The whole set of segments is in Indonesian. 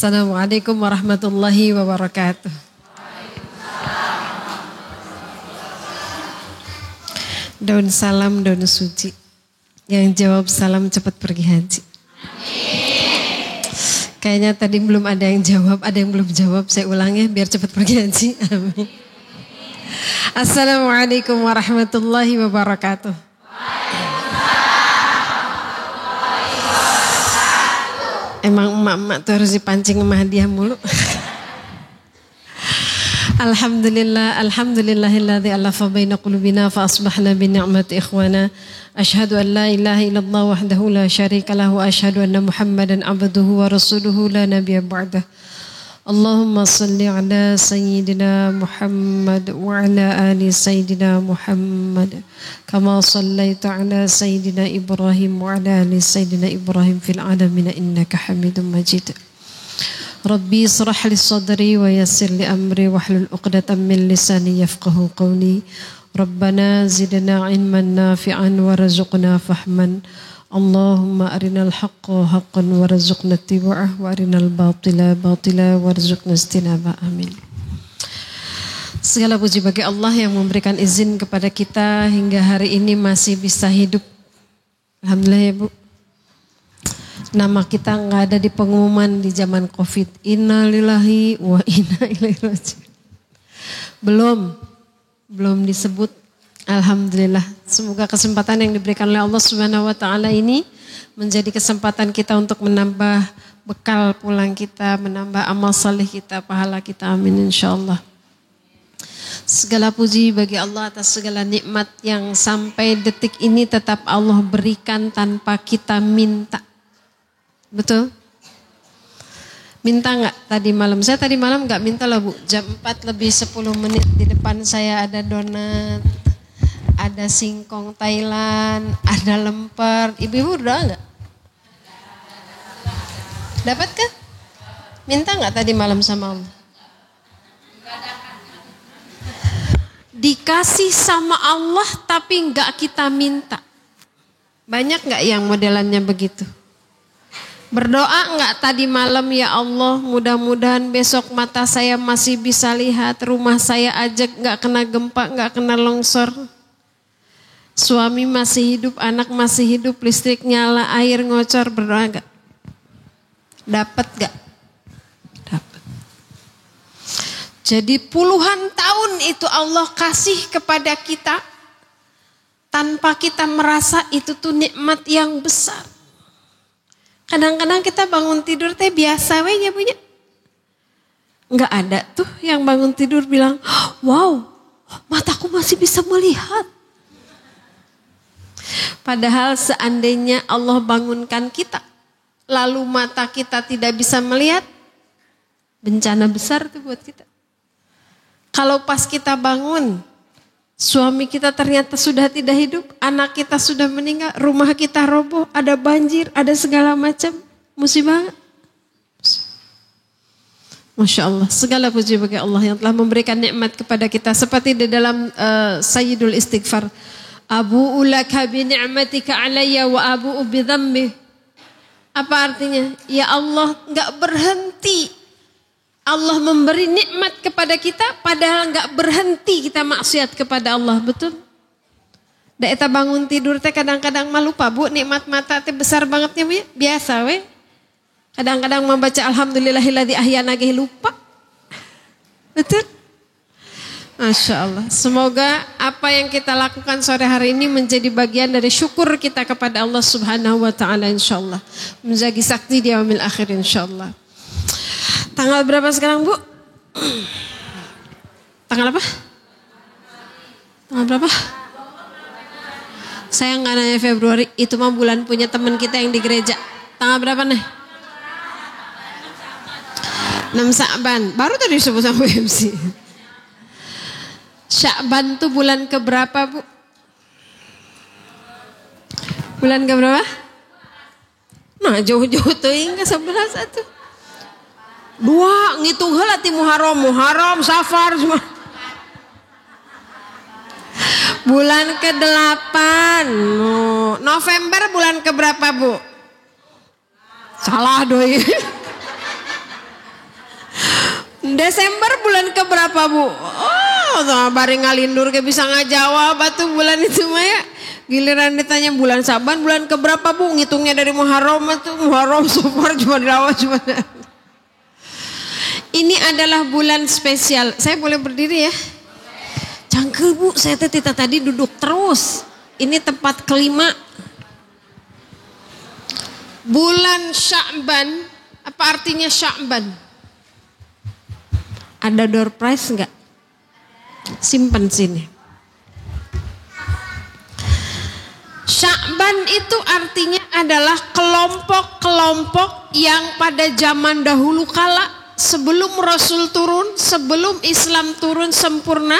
Assalamualaikum warahmatullahi wabarakatuh. Daun salam, daun suci. Yang jawab salam cepat pergi haji. Kayaknya tadi belum ada yang jawab, ada yang belum jawab. Saya ulang ya biar cepat pergi haji. Amin. Assalamualaikum warahmatullahi wabarakatuh. Emang emak-emak tuh harus dipancing sama hadiah mulu. Alhamdulillahilladzi alafa baina qulubina fa asbahna bi ni'mati ikhwana. Asyhadu an la ilaha illallah wahdahu la syarika lahu wa asyhadu anna Muhammadan abduhu wa rasuluhu la nabiyya ba'dah. Allahumma salli ala sayyidina Muhammad wa ala ali sayyidina Muhammad kama sallaita ala sayyidina Ibrahim wa ala ali sayyidina Ibrahim fil alamin innaka Hamidum Majid. Rabbi israh li sadri wa yassir li amri wahlul 'uqdatam min lisani yafqahu qawli. Rabbana zidna ilman nafi'an warzuqna fahman. Allahumma arinal haqqa haqqan warzuqna ittiba'ah wa arinal batila batila warzuqna istinabah. Amin. Segala puji bagi Allah yang memberikan izin kepada kita hingga hari ini masih bisa hidup. Alhamdulillah ya Bu. Nama kita nggak ada di pengumuman di zaman Covid. Innalillahi wa inna ilaihi raji'un. Belum disebut. Alhamdulillah. Semoga kesempatan yang diberikan oleh Allah Subhanahu wa taala ini menjadi kesempatan kita untuk menambah bekal pulang kita, menambah amal saleh kita, pahala kita. Amin insyaallah. Segala puji bagi Allah atas segala nikmat yang sampai detik ini tetap Allah berikan tanpa kita minta. Betul? Minta enggak tadi malam? Saya tadi malam enggak minta lah Bu. Jam 4 lebih 10 menit di depan saya ada donat, ada singkong Thailand, ada lemper. Ibu-ibu udah enggak? Dapat kan? Minta enggak tadi malam sama Allah? Dikasih sama Allah tapi enggak kita minta. Banyak enggak yang modelannya begitu? Berdoa enggak tadi malam, ya Allah mudah-mudahan besok mata saya masih bisa lihat, rumah saya aja enggak kena gempa, enggak kena longsor. Suami masih hidup, anak masih hidup, listrik nyala, air ngocor, berdoa enggak? Dapat enggak? Dapat. Jadi puluhan tahun itu Allah kasih kepada kita tanpa kita merasa itu tuh nikmat yang besar. Kadang-kadang kita bangun tidur teh biasa we ya punya. Enggak ada tuh yang bangun tidur bilang, wow mataku masih bisa melihat. Padahal seandainya Allah bangunkan kita, lalu mata kita tidak bisa melihat, bencana besar tuh buat kita. Kalau pas kita bangun, suami kita ternyata sudah tidak hidup, anak kita sudah meninggal, rumah kita roboh, ada banjir, ada segala macam musibah. Masya Allah, segala puji bagi Allah yang telah memberikan nikmat kepada kita. Seperti di dalam Sayyidul Istighfar, Abu'u laka bi ni'matika alayya wa abu'u bi dhammi. Apa artinya? Ya Allah, enggak berhenti Allah memberi nikmat kepada kita, padahal enggak berhenti kita maksiat kepada Allah, betul? Da eta bangun tidur teh kadang-kadang mah lupa Bu, nikmat mata teh besar bangetnya Bu ya. Biasa we. Kadang-kadang membaca alhamdulillahilladzi ahyana ge lupa. Betul? Masya Allah. Semoga apa yang kita lakukan sore hari ini menjadi bagian dari syukur kita kepada Allah Subhanahu wa taala insyaallah. Menjadi sakti di yaumil akhir insyaallah. Tanggal berapa sekarang Bu? Tanggal apa? Tanggal berapa? Saya nggak nanya Februari, itu mah bulan punya teman kita yang di gereja. Tanggal berapa nih? 6 Sya'ban. Baru tadi disebut sama MC. Sya'ban tuh bulan keberapa Bu? Bulan keberapa? Nah jauh-jauh tuh hingga 11 atuh. 2 ngitung heula ti Muharram, Safar semua. Bulan ke-8. November bulan keberapa Bu? Salah doi. Desember bulan keberapa Bu? Oh, bari ngalindur ke bisa ngajawab batu bulan itu mah ya. Giliran ditanya bulan Saban bulan keberapa Bu? Ngitungnya dari Muharram itu, Muharram Safar cuma dirawat cuma. Ini adalah bulan spesial. Saya boleh berdiri ya? Cangkel Bu, saya tadi duduk terus. Ini tempat kelima. Bulan Sya'ban, apa artinya Sya'ban? Ada door prize enggak? Simpan sini. Sya'ban itu artinya adalah kelompok-kelompok yang pada zaman dahulu kala sebelum Rasul turun, sebelum Islam turun sempurna,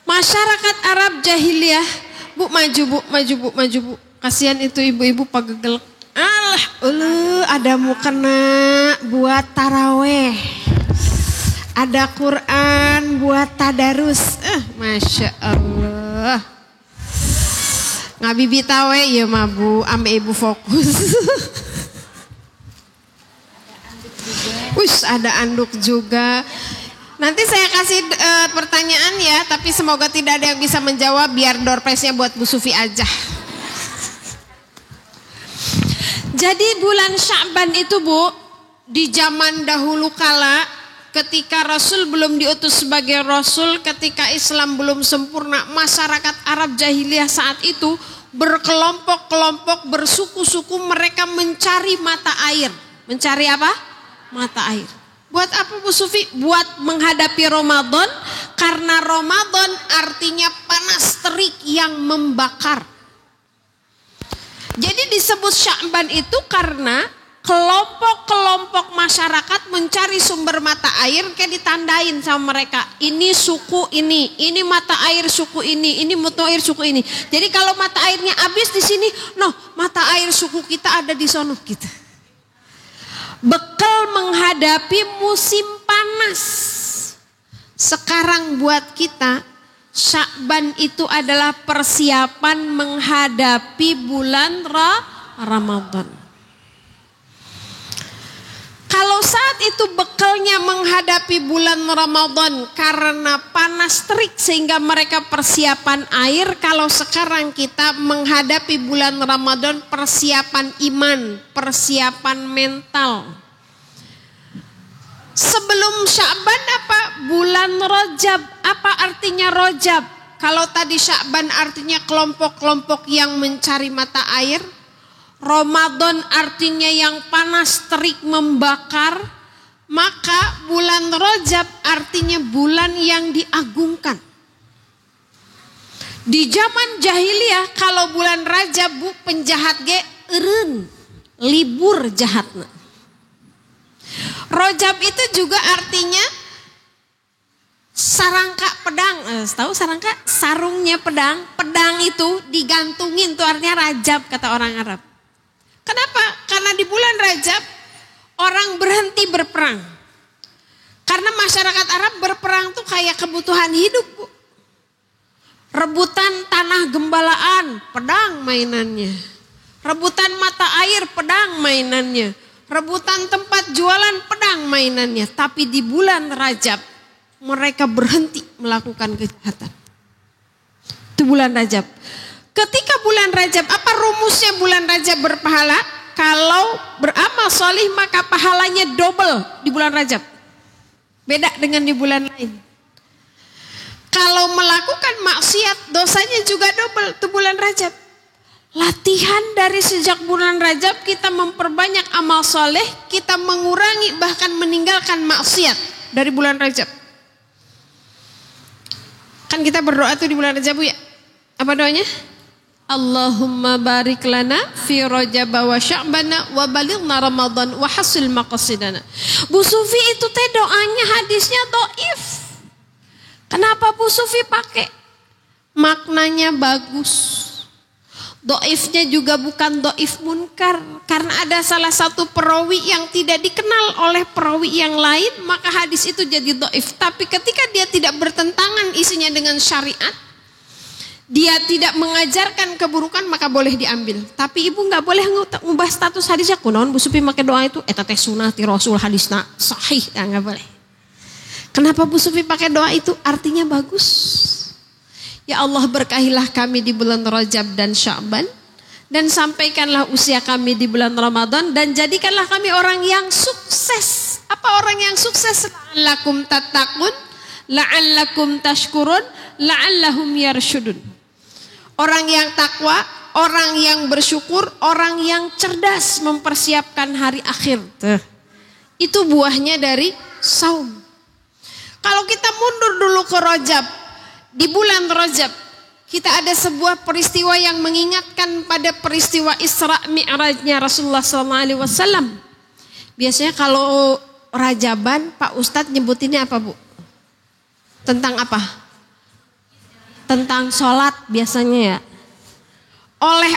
masyarakat Arab jahiliyah, Bu maju Bu, maju Bu, maju Bu. Kasihan itu ibu-ibu pagegel. Ada mukena buat taraweh. Ada Quran buat tadarus. Masya Allah. Ngabibi tawe ya mah Bu, ambe ibu fokus. Ada anduk juga. Nanti saya kasih pertanyaan ya, tapi semoga tidak ada yang bisa menjawab biar door prize-nya buat Bu Sufi aja. Jadi bulan Sya'ban itu Bu, di zaman dahulu kala ketika Rasul belum diutus sebagai Rasul, ketika Islam belum sempurna, masyarakat Arab jahiliyah saat itu berkelompok-kelompok, bersuku-suku, mereka mencari mata air. Mencari apa? Mata air. Buat apa Bu Sufi? Buat menghadapi Ramadan, karena Ramadan artinya panas terik yang membakar. Jadi disebut Sya'ban itu karena kelompok-kelompok masyarakat mencari sumber mata air, kayak ditandain sama mereka. Ini suku ini mata air suku ini mata air suku ini. Jadi kalau mata airnya habis di sini, mata air suku kita ada di sono gitu. Bekal menghadapi musim panas. Sekarang buat kita Sya'ban itu adalah persiapan menghadapi bulan Ramadan. Kalau saat itu bekalnya menghadapi bulan Ramadan karena panas terik sehingga mereka persiapan air, kalau sekarang kita menghadapi bulan Ramadan persiapan iman, persiapan mental. Sebelum Sya'ban apa? Bulan Rajab. Apa artinya Rajab? Kalau tadi Sya'ban artinya kelompok-kelompok yang mencari mata air, Ramadan artinya yang panas terik membakar, maka bulan Rajab artinya bulan yang diagungkan. Di zaman jahiliyah kalau bulan Rajab Bu, penjahat ge eureun, libur jahatna. Rajab itu juga artinya sarangka pedang. Tahu sarangka? Sarungnya pedang. Pedang itu digantungin, tuh artinya Rajab kata orang Arab. Kenapa? Karena di bulan Rajab orang berhenti berperang. Karena masyarakat Arab berperang tuh kayak kebutuhan hidup Bu. Rebutan tanah gembalaan, pedang mainannya. Rebutan mata air, pedang mainannya. Rebutan tempat jualan, pedang mainannya. Tapi di bulan Rajab mereka berhenti melakukan kejahatan. Itu bulan Rajab. Ketika bulan Rajab, apa rumusnya bulan Rajab berpahala? Kalau beramal solih maka pahalanya double di bulan Rajab. Beda dengan di bulan lain. Kalau melakukan maksiat dosanya juga double itu bulan Rajab. Latihan dari sejak bulan Rajab kita memperbanyak amal soleh, kita mengurangi bahkan meninggalkan maksiat dari bulan Rajab. Kan kita berdoa tuh di bulan Rajab Bu ya. Apa doanya? Allahumma barik lana fi Rajab wa Sya'bana wa balighna Ramadan wa hasil maqasidana. Bu Sufi itu teh doanya hadisnya dhaif. Kenapa Bu Sufi pakai? Maknanya bagus. Dhaifnya juga bukan dhaif munkar, karena ada salah satu perawi yang tidak dikenal oleh perawi yang lain, maka hadis itu jadi dhaif. Tapi ketika dia tidak bertentangan isinya dengan syariat, dia tidak mengajarkan keburukan, maka boleh diambil. Tapi ibu nggak boleh ngubah status hadisnya. Kunaon Bu Sufi make doa itu eta teh sunah ti Rasul hadisna sahih, nggak boleh. Kenapa Bu Sufi pakai doa itu? Artinya bagus. Ya Allah, berkahilah kami di bulan Rajab dan Sya'ban, dan sampaikanlah usia kami di bulan Ramadan, dan jadikanlah kami orang yang sukses. Apa orang yang sukses? La'allakum tattaqun, la'allakum tashkurun, la'allahum yarshudun. Orang yang takwa, orang yang bersyukur, orang yang cerdas mempersiapkan hari akhir. Itu buahnya dari saum. Kalau kita mundur dulu ke Rajab, di bulan Rajab kita ada sebuah peristiwa yang mengingatkan pada peristiwa Isra Mi'rajnya Rasulullah SAW. Biasanya kalau Rajaban, Pak Ustadz nyebutinnya apa Bu? Tentang apa? Tentang sholat biasanya ya.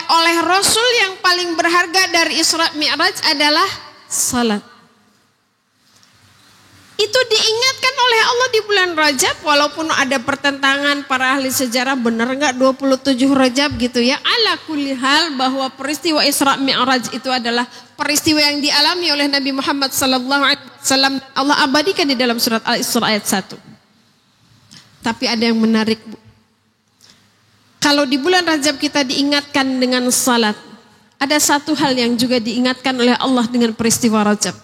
Oleh Rasul yang paling berharga dari Isra Mi'raj adalah sholat. Itu diingatkan oleh Allah di bulan Rajab, walaupun ada pertentangan para ahli sejarah, benar nggak 27 Rajab gitu ya. Ala kulli hal, bahwa peristiwa Isra Mi'raj itu adalah peristiwa yang dialami oleh Nabi Muhammad SAW. Allah abadikan di dalam surat Al-Isra ayat 1. Tapi ada yang menarik Bu. Kalau di bulan Rajab kita diingatkan dengan salat, ada satu hal yang juga diingatkan oleh Allah dengan peristiwa Rajab.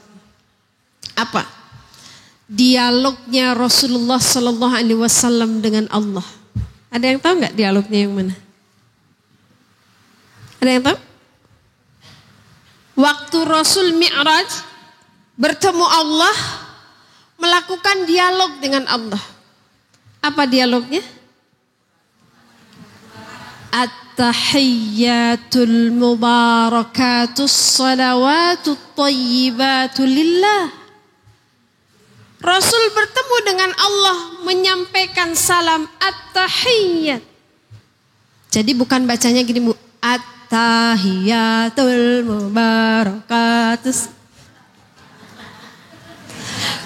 Apa? Dialognya Rasulullah Sallallahu Alaihi Wasallam dengan Allah. Ada yang tahu nggak dialognya yang mana? Ada yang tahu? Waktu Rasul Mi'raj bertemu Allah, melakukan dialog dengan Allah. Apa dialognya? At-tahiyyatul mubarakatus salawatut thayyibatu lillah. Rasul bertemu dengan Allah, menyampaikan salam at-tahiyyat. Jadi bukan bacanya gini Bu, at-tahiyyatul mubarakatus.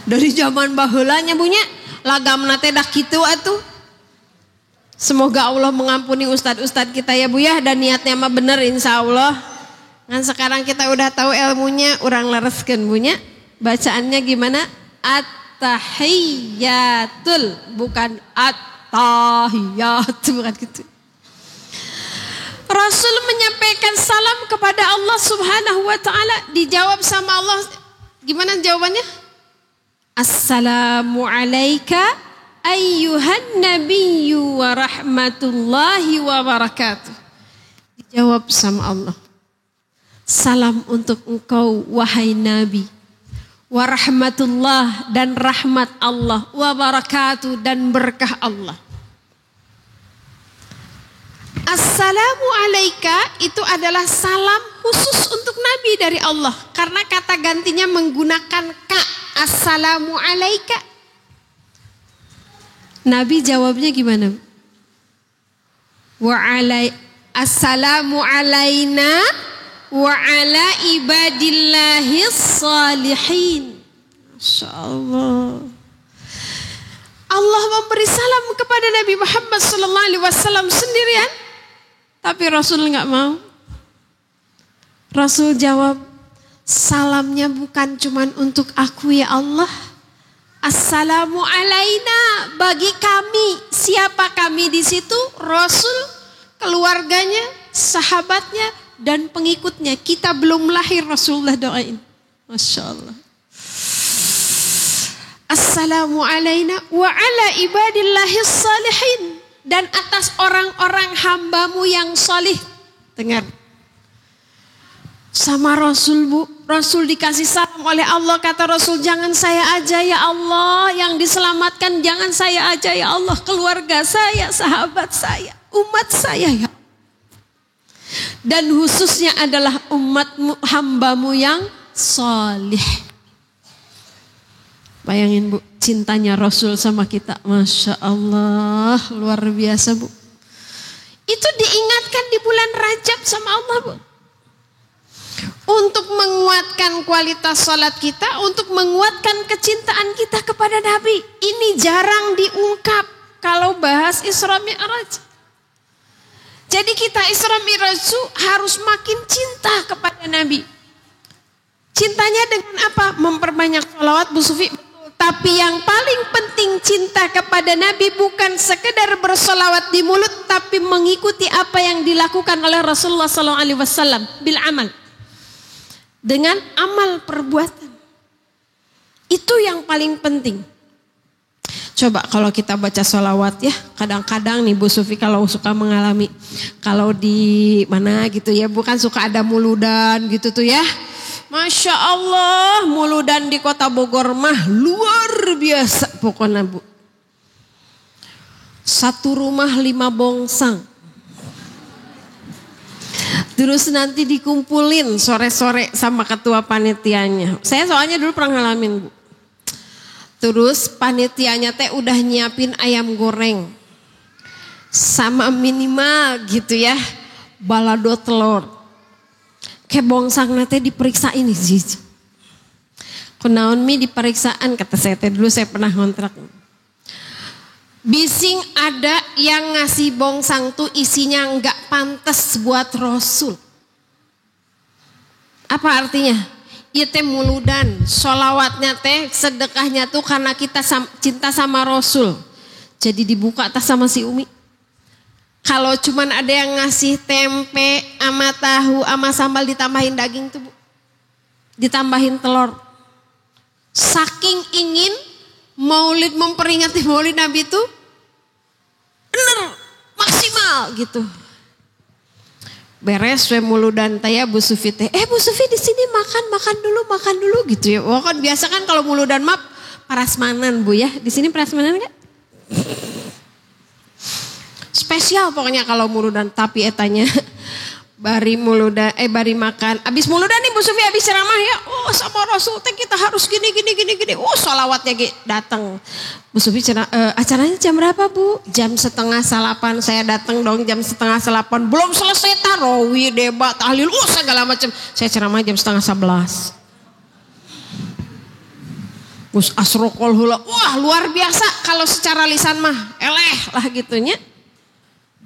Dari zaman bahulanya punya lagam nate dah kitu atuh. Semoga Allah mengampuni ustadz-ustadz kita ya Bu ya, dan niatnya mah bener insya Allah. Kan sekarang kita udah tahu ilmunya, orang lereskeun punya. Bacaannya gimana? At-tahiyyatul, bukan at-tahiyyat, bukan gitu. Rasul menyampaikan salam kepada Allah Subhanahu wa taala, dijawab sama Allah. Gimana jawabannya? Assalamu alayka ayyuhan nabiyyu wa rahmatullahi wa barakatuh. Dijawab sama Allah. Salam untuk engkau wahai Nabi. Wa rahmatullah, dan rahmat Allah, wa barakatuh, dan berkah Allah. Assalamu alayka itu adalah salam khusus untuk Nabi dari Allah, karena kata gantinya menggunakan ka. Assalamu alayka. Nabi jawabnya gimana? Assalamu alayna wa ala ibadillahis salihin. Masya Allah. Allah memberi salam kepada Nabi Muhammad SAW sendirian, tapi Rasul nggak mau. Rasul jawab, salamnya bukan cuma untuk aku ya Allah. Assalamu alaina, bagi kami. Siapa kami di situ? Rasul, keluarganya, sahabatnya, dan pengikutnya. Kita belum lahir, Rasulullah doain. Masya Allah. Assalamu alaina wa ala ibadillahis salihin, dan atas orang-orang hambamu yang salih. Dengar. Sama Rasul Bu, Rasul dikasih salam oleh Allah, kata Rasul, jangan saya aja ya Allah yang diselamatkan, jangan saya aja ya Allah, keluarga saya, sahabat saya, umat saya ya. Dan khususnya adalah umatmu, hambamu yang salih. Bayangin Bu, cintanya Rasul sama kita, Masya Allah, luar biasa Bu. Itu diingatkan di bulan Rajab sama Allah Bu. Untuk menguatkan kualitas salat kita, untuk menguatkan kecintaan kita kepada Nabi. Ini jarang diungkap kalau bahas Isra Mi'raj. Jadi kita Isra Mi'raj harus makin cinta kepada Nabi. Cintanya dengan apa? Memperbanyak sholawat Bu Sufi. Tapi yang paling penting cinta kepada Nabi bukan sekedar bersolawat di mulut, tapi mengikuti apa yang dilakukan oleh Rasulullah SAW bil amal, dengan amal perbuatan. Itu yang paling penting. Coba kalau kita baca sholawat ya, kadang-kadang nih Bu Sufi kalau suka mengalami, kalau di mana gitu ya, bukan suka ada muludan gitu tuh ya. Masya Allah, muludan di kota Bogor mah luar biasa pokoknya Bu. Satu rumah 5 bongsang. Terus nanti dikumpulin sore-sore sama ketua panitianya. Saya soalnya dulu pernah ngalamin Bu. Terus panitianya teh udah nyiapin ayam goreng. Sama minimal gitu ya, balado telur. Ke bongsang nate diperiksa ini sih. Kunaon mi diperiksaan kata saya teh dulu saya pernah ngontrak. Bising ada yang ngasih bongsang tuh isinya nggak pantas buat Rasul. Apa artinya? Iya teh muludan, sholawatnya teh sedekahnya tuh karena kita cinta sama Rasul. Jadi dibuka tas sama si Umi. Kalau cuman ada yang ngasih tempe sama tahu sama sambal ditambahin daging tuh Bu. Ditambahin telur. Saking ingin maulid memperingati maulid Nabi itu bener maksimal gitu. Beres we muludan taya Bu Sufi teh. Bu Sufi di sini makan dulu gitu ya. Oh kan biasa kan kalau muludan map prasmanan Bu ya. Di sini prasmanan enggak? Spesial pokoknya kalau muludan, tapi etanya bari muludan bari makan. Abis muludan nih Bu Sufi abis ceramah ya. Oh sama Rasul teh kita harus gini. Oh sholawatnya datang. Bu Sufi acaranya jam berapa Bu? Jam 7:30 saya datang dong jam 7:30. Belum selesai tarawih, debat, tahlil, segala macam. Saya ceramah jam 10:30. Gus asrokol hula. Wah luar biasa kalau secara lisan mah eleh lah gitunya.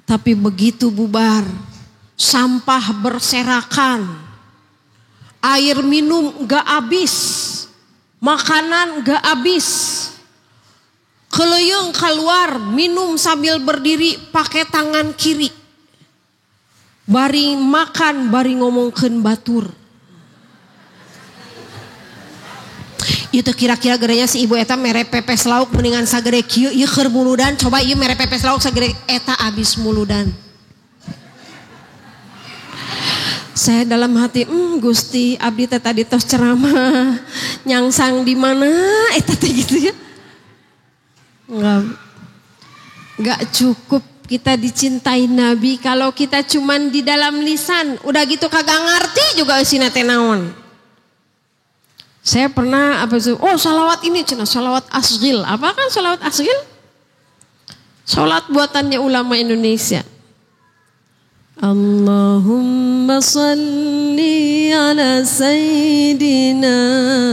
Tapi begitu bubar, sampah berserakan, air minum gak habis, makanan gak habis, keleyeng keluar minum sambil berdiri pakai tangan kiri, bari makan bari ngomongkeun batur. Itu kira-kira gerenya si ibu eta mere pepes lauk mendingan sagere kieu ieu keur muludan, coba ieu mere pepes lauk sagere eta abis muludan. Saya dalam hati, Gusti abdi teh tadi tos ceramah nyangsang di mana eta teh gitu ya. Enggak cukup kita dicintai Nabi kalau kita cuman di dalam lisan, udah gitu kagak ngerti juga isina teh naon. Saya pernah salawat ini cina salawat asghil. Apa kan salawat asghil? Salat buatannya ulama Indonesia. Allahumma salli ala sayyidina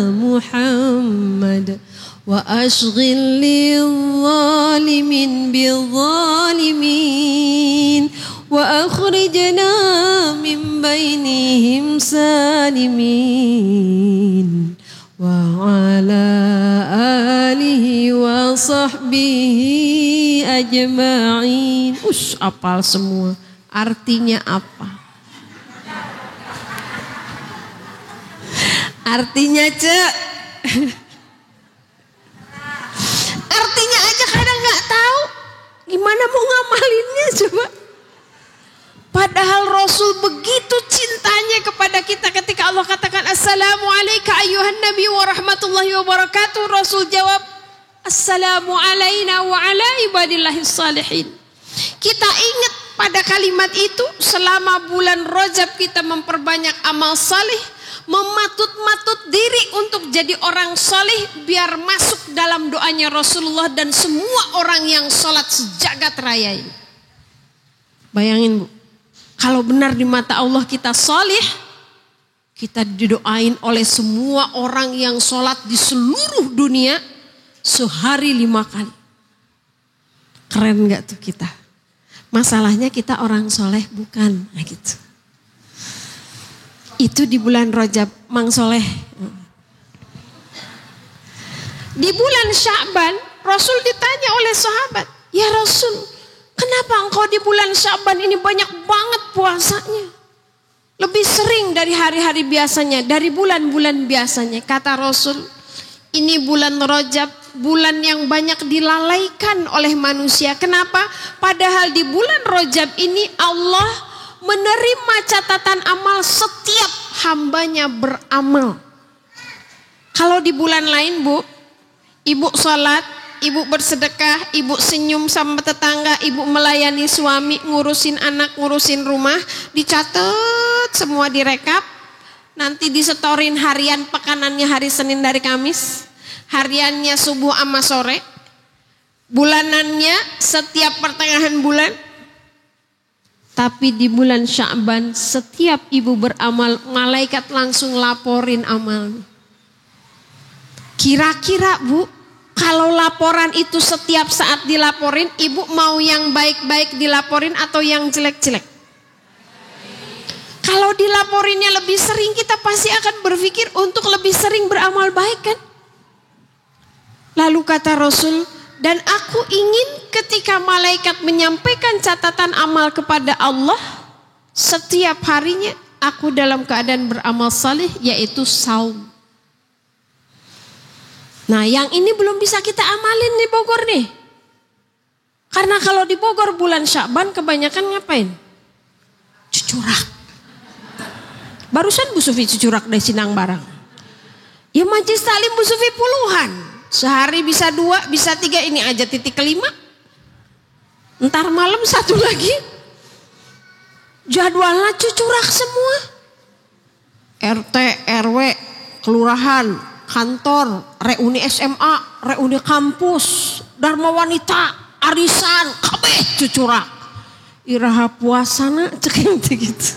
Muhammad wa ashghil lil zalimin bil zalimin wa akhrijna min bainihim salimin wa ala alihi wa sahbihi ajma'in. Apal semua. Artinya apa? Artinya artinya aja kadang nggak tahu. Gimana mau ngamalinnya coba? Padahal Rasul begitu cintanya kepada kita ketika Allah katakan Assalamualaikum ayuhan Nabi wa rahmatullahi wa barakatuh. Rasul jawab Assalamu alaina wa ala ibadillahis salihin. Kita ingat pada kalimat itu selama bulan Rajab kita memperbanyak amal salih, mematut-matut diri untuk jadi orang salih biar masuk dalam doanya Rasulullah dan semua orang yang sholat sejagat raya ini. Bayangin Bu, kalau benar di mata Allah kita salih, kita didoain oleh semua orang yang sholat di seluruh dunia sehari 5 kali. Keren gak tuh kita? Masalahnya kita orang soleh bukan, nah gitu. Itu di bulan Rajab, Mang Soleh. Di bulan Sya'ban Rasul ditanya oleh sahabat, "Ya Rasul, kenapa engkau di bulan Sya'ban ini banyak banget puasanya? Lebih sering dari hari-hari biasanya, dari bulan-bulan biasanya." Kata Rasul, "Ini bulan Rajab, bulan yang banyak dilalaikan oleh manusia. Kenapa? Padahal di bulan Rajab ini Allah menerima catatan amal setiap hambanya beramal. Kalau di bulan lain, Bu, ibu sholat, ibu bersedekah, ibu senyum sama tetangga, ibu melayani suami, ngurusin anak, ngurusin rumah, dicatat semua, direkap, nanti disetorin harian pekanannya hari Senin dari Kamis, hariannya subuh sama sore, bulanannya setiap pertengahan bulan. Tapi di bulan Sya'ban setiap ibu beramal, malaikat langsung laporin amal. Kira-kira Bu, kalau laporan itu setiap saat dilaporin, ibu mau yang baik-baik dilaporin atau yang jelek-jelek? Kalau dilaporinnya lebih sering, kita pasti akan berpikir untuk lebih sering beramal baik, kan? Lalu kata Rasul, "Dan aku ingin ketika malaikat menyampaikan catatan amal kepada Allah, setiap harinya aku dalam keadaan beramal saleh, yaitu saum." Nah, yang ini belum bisa kita amalin di Bogor nih. Karena kalau di Bogor bulan Sya'ban kebanyakan ngapain? Cucurak. Barusan Bu Sufi cucurak dari Sinang Barang. Ya majelis taklim Bu Sufi puluhan. Sehari bisa 2, bisa 3, ini aja titik kelima. Ntar malam 1 lagi. Jadwalnya cucurak semua. RT, RW, kelurahan, kantor, reuni SMA, reuni kampus, dharma wanita, arisan, kabeh cucurak. Iraha puasana cek gitu.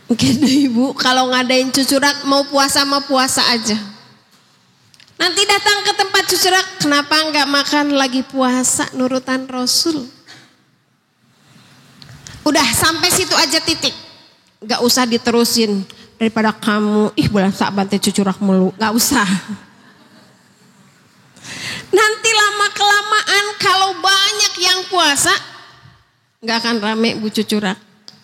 Gitu Ibu, kalau ngadain cucurak mau puasa mah puasa aja. Nanti datang ke tempat cucurak, kenapa enggak makan lagi puasa nurutan Rasul? Udah sampai situ aja titik. Enggak usah diterusin. Daripada kamu, bulan Sya'ban teh cucurak mulu, enggak usah. Nanti lama-kelamaan kalau banyak yang puasa, enggak akan rame Bu cucurak.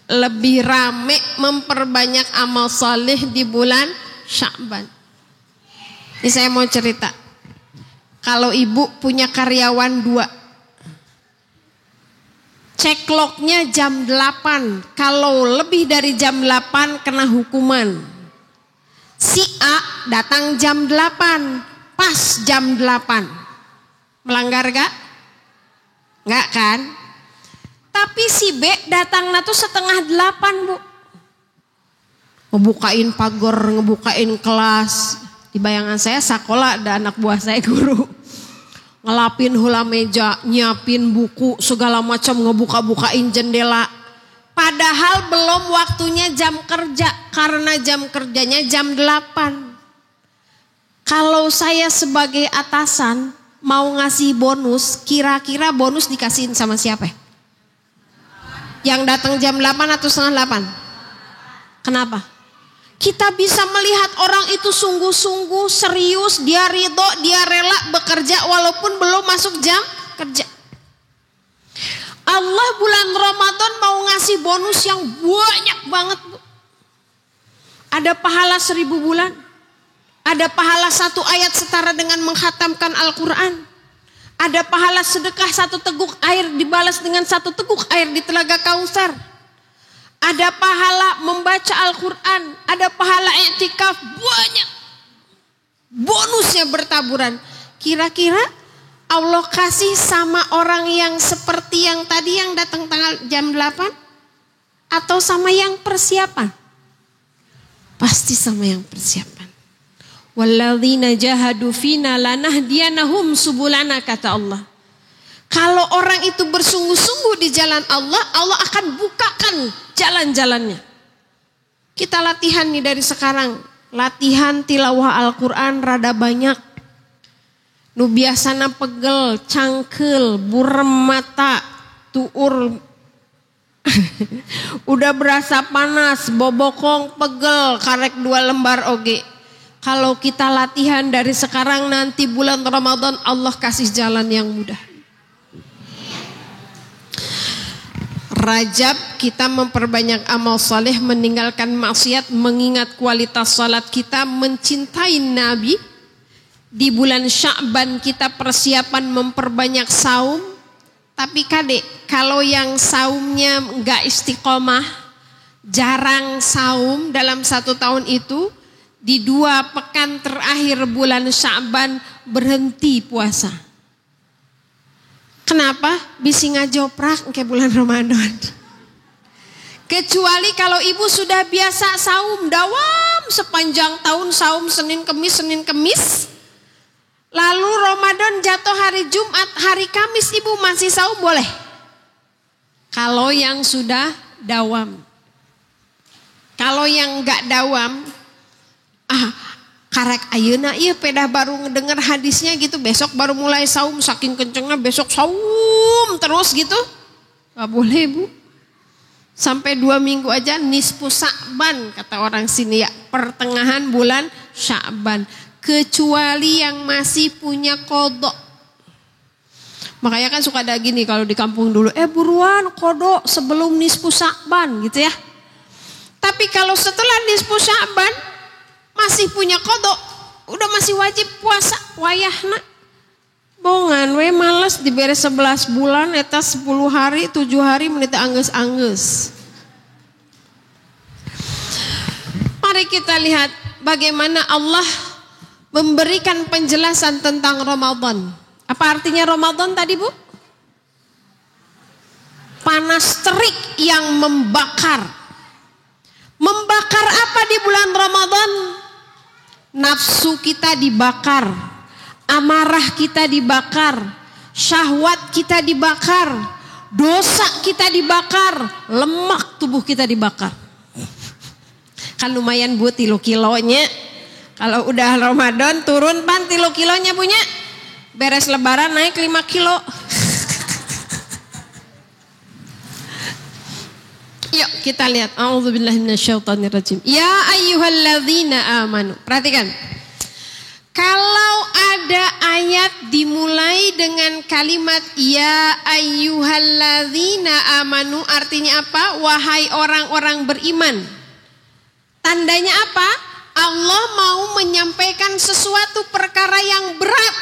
Lebih rame memperbanyak amal saleh di bulan Sya'ban. Ini saya mau cerita. Kalau ibu punya karyawan 2, cekloknya jam 8. Kalau lebih dari jam 8 kena hukuman. Si A datang jam 8, pas jam 8. Melanggar gak? Enggak kan? Tapi si B datangnya tuh setengah 8 Bu. Ngebukain pagar, ngebukain kelas. Di bayangan saya sekolah ada anak buah saya guru. Ngelapin hula meja, nyiapin buku, segala macam, ngebuka-bukain jendela. Padahal belum waktunya jam kerja, karena jam kerjanya jam 8. Kalau saya sebagai atasan mau ngasih bonus, kira-kira bonus dikasihin sama siapa? Yang datang jam 8 atau setengah 8? Kenapa? Kita bisa melihat orang itu sungguh-sungguh serius, dia ridho, dia rela bekerja walaupun belum masuk jam kerja. Allah bulan Ramadan mau ngasih bonus yang banyak banget Bu. Ada pahala 1000 bulan. Ada pahala 1 ayat setara dengan menghatamkan Al-Quran. Ada pahala sedekah 1 teguk air dibalas dengan 1 teguk air di Telaga Kausar. Ada pahala membaca Al-Quran. Ada pahala i'tikaf, banyak. Bonusnya bertaburan. Kira-kira Allah kasih sama orang yang seperti yang tadi yang datang tanggal jam 8? Atau sama yang persiapan? Pasti sama yang persiapan. Walladzina jahadu fina lanahdiyanahum subulana, kata Allah. Kalau orang itu bersungguh-sungguh di jalan Allah, Allah akan bukakan jalan-jalannya. Kita latihan nih dari sekarang. Latihan tilawah Al-Quran rada banyak. Nu biasana pegel, cangkel, burem mata, tuur. Udah berasa panas, bobokong, pegel, karek 2 lembar oge. Kalau kita latihan dari sekarang, nanti bulan Ramadan Allah kasih jalan yang mudah. Rajab kita memperbanyak amal saleh, meninggalkan maksiat, mengingat kualitas salat kita, mencintai Nabi. Di bulan Sya'ban kita persiapan memperbanyak saum. Tapi kadek, kalau yang saumnya enggak istiqomah, jarang saum dalam 1 tahun itu, di 2 pekan terakhir bulan Sya'ban berhenti puasa. Kenapa? Bisi ngajoprak ke bulan Ramadan. Kecuali kalau ibu sudah biasa saum dawam sepanjang tahun, saum Senin Kemis. Lalu Ramadan jatuh hari Jumat, hari Kamis ibu masih saum, boleh. Kalau yang sudah dawam. Kalau yang enggak dawam, karek ayeuna ieu pedah baru ngedenger hadisnya gitu, besok baru mulai saum, saking kencengnya besok saum terus gitu. Gak boleh bu. Sampai 2 minggu aja nisfu Sya'ban kata orang sini ya, pertengahan bulan Sya'ban. Kecuali yang masih punya kodok. Makanya kan suka ada gini kalau di kampung dulu, buruan kodok sebelum nisfu Sya'ban gitu ya. Tapi kalau setelah nisfu Sya'ban masih punya kodok, udah masih wajib puasa, wayahna. Bongan we males diberes 11 bulan, eta 10 hari, 7 hari menit angges-angges. Mari kita lihat bagaimana Allah memberikan penjelasan tentang Ramadan. Apa artinya Ramadan tadi bu? Panas terik yang membakar. Membakar apa di bulan Ramadan? Nafsu kita dibakar, amarah kita dibakar, syahwat kita dibakar, dosa kita dibakar, lemak tubuh kita dibakar. Kan lumayan bu 3 kilonya. Kalau udah Ramadan turun pan 3 kilonya punya. Beres lebaran naik 5 kilo. Yuk kita lihat. A'udzubillahi minasyaitonirrajim. Ya ayyuhalladzina amanu. Perhatikan. Kalau ada ayat dimulai dengan kalimat ya ayyuhalladzina amanu, artinya apa? Wahai orang-orang beriman. Tandanya apa? Allah mau menyampaikan sesuatu perkara yang berat,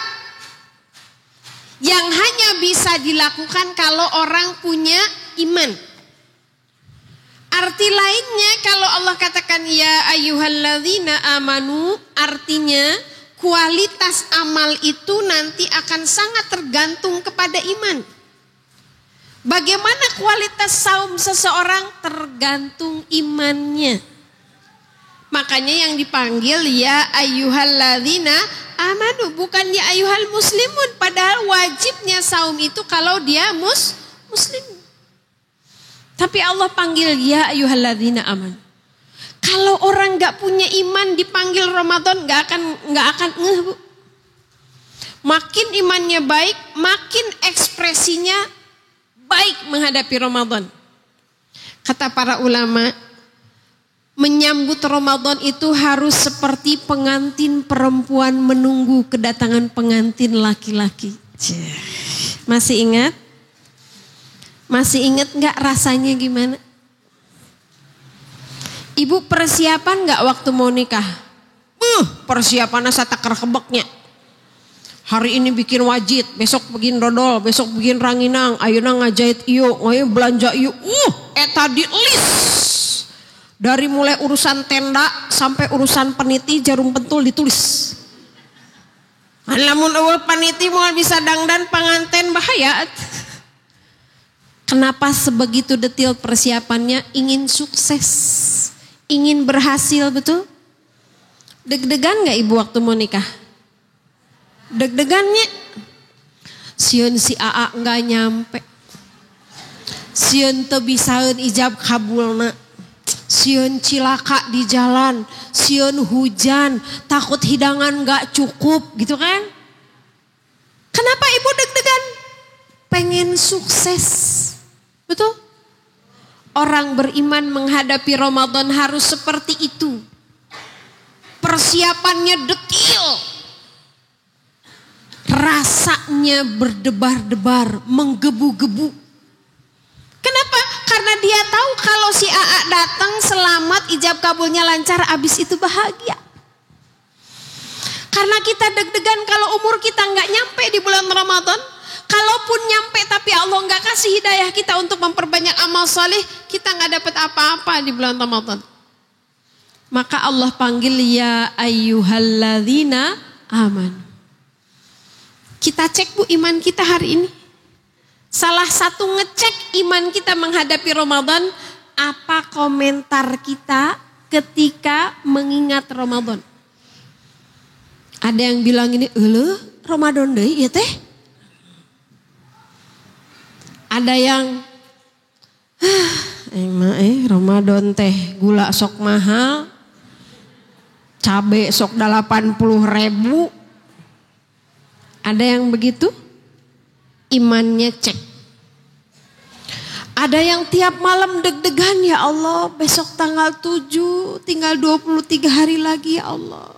yang hanya bisa dilakukan kalau orang punya iman. Arti lainnya kalau Allah katakan ya ayyuhalladzina amanu, artinya kualitas amal itu nanti akan sangat tergantung kepada iman. Bagaimana kualitas saum seseorang tergantung imannya. Makanya yang dipanggil ya ayyuhalladzina amanu, bukan ya ayyuhal muslimun. Padahal wajibnya saum itu kalau dia muslim. Tapi Allah panggil ya ayyuhalladzina aman. Kalau orang nggak punya iman dipanggil Ramadan nggak akan ngeh bu. Makin imannya baik, makin ekspresinya baik menghadapi Ramadan. Kata para ulama, menyambut Ramadan itu harus seperti pengantin perempuan menunggu kedatangan pengantin laki-laki. Masih ingat? Masih ingat gak rasanya gimana? Ibu persiapan gak waktu mau nikah? Persiapannya satakar kebeknya. Hari ini bikin wajit, besok bikin dodol, besok bikin ranginang, ayeuna ngajahit iyo, ayo belanja iyo. Eta di list. Dari mulai urusan tenda sampai urusan peniti jarum pentul ditulis. Lamun eueuh paniti moal bisa dangdan panganten bahaya. Kenapa sebegitu detail persiapannya? Ingin sukses, ingin berhasil, betul? Deg-degan gak ibu waktu mau nikah? Deg-degannya, sieun si AA gak nyampe, sieun teu bisaeun ijab kabulna, sieun cilaka di jalan, sieun hujan, takut hidangan gak cukup, gitu kan? Kenapa ibu deg-degan? Pengen sukses. Betul? Orang beriman menghadapi Ramadan harus seperti itu. persiapannya detil. Rasanya berdebar-debar, menggebu-gebu. Kenapa? Karena dia tahu kalau si AA datang selamat, ijab kabulnya lancar, abis itu bahagia. Karena kita deg-degan kalau umur kita nggak nyampe di bulan Ramadan. Kalaupun nyampe tapi Allah nggak kasih hidayah kita untuk memperbanyak amal saleh, kita nggak dapat apa-apa di bulan Ramadan. Maka Allah panggil ya ayyuhalladzina aman. Kita cek bu iman kita hari ini. Salah satu ngecek iman kita menghadapi Ramadan, apa komentar kita ketika mengingat Ramadan. Ada yang bilang ini, Ramadan deh ya teh. Ada yang, Ramadan teh gula sok mahal, cabe sok 80.000. Ada yang begitu, imannya cek. Ada yang tiap malam deg-degan, ya Allah besok tanggal 7, tinggal 23 hari lagi ya Allah.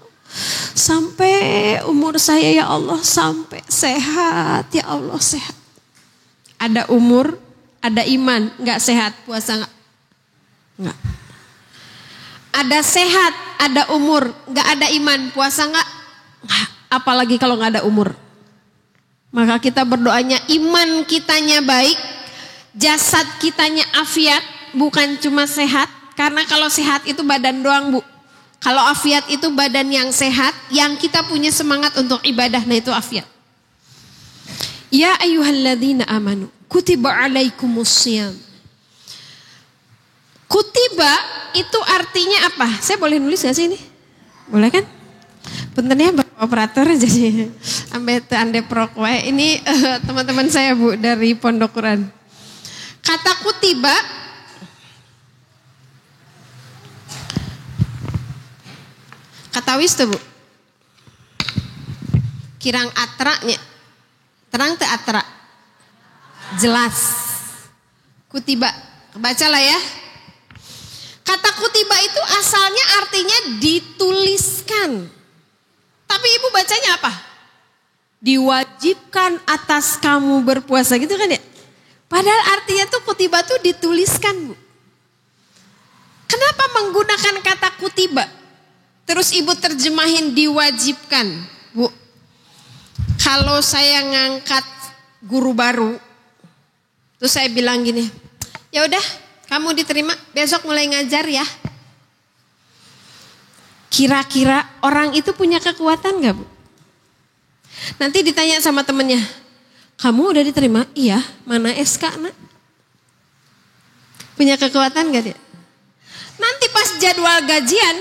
Sampai umur saya ya Allah, sampai sehat ya Allah, sehat. Ada umur, ada iman, gak sehat, puasa gak? Enggak. Ada sehat, ada umur, gak ada iman, puasa gak? Enggak. Apalagi kalau gak ada umur. Maka kita berdoanya iman kitanya baik, jasad kitanya afiat, bukan cuma sehat. Karena kalau sehat itu badan doang bu. Kalau afiat itu badan yang sehat, yang kita punya semangat untuk ibadah, nah itu afiat. Ya ayyuhalladzina amanu, kutiba alaikumusiyam. Kutiba itu artinya apa? Saya boleh nulis gak sih ini? Boleh kan? Puntennya Bapak operator jadi ambil ande prok wae. Ini teman-teman saya bu dari Pondok Quran. Kata kutiba kata wis tuh bu. Kirang atraknya. Terang teu atra. Jelas. Kutiba. Bacalah ya. Kata kutiba itu asalnya artinya dituliskan. Tapi ibu bacanya apa? Diwajibkan atas kamu berpuasa gitu kan ya? Padahal artinya tuh kutiba tuh dituliskan bu. Kenapa menggunakan kata kutiba? Terus ibu terjemahin diwajibkan. Bu, kalau saya ngangkat guru baru, terus saya bilang gini, ya udah kamu diterima, besok mulai ngajar ya. Kira-kira orang itu punya kekuatan gak bu? Nanti ditanya sama temennya, kamu udah diterima? Iya, mana SK nak? Punya kekuatan gak dia? Nanti pas jadwal gajian,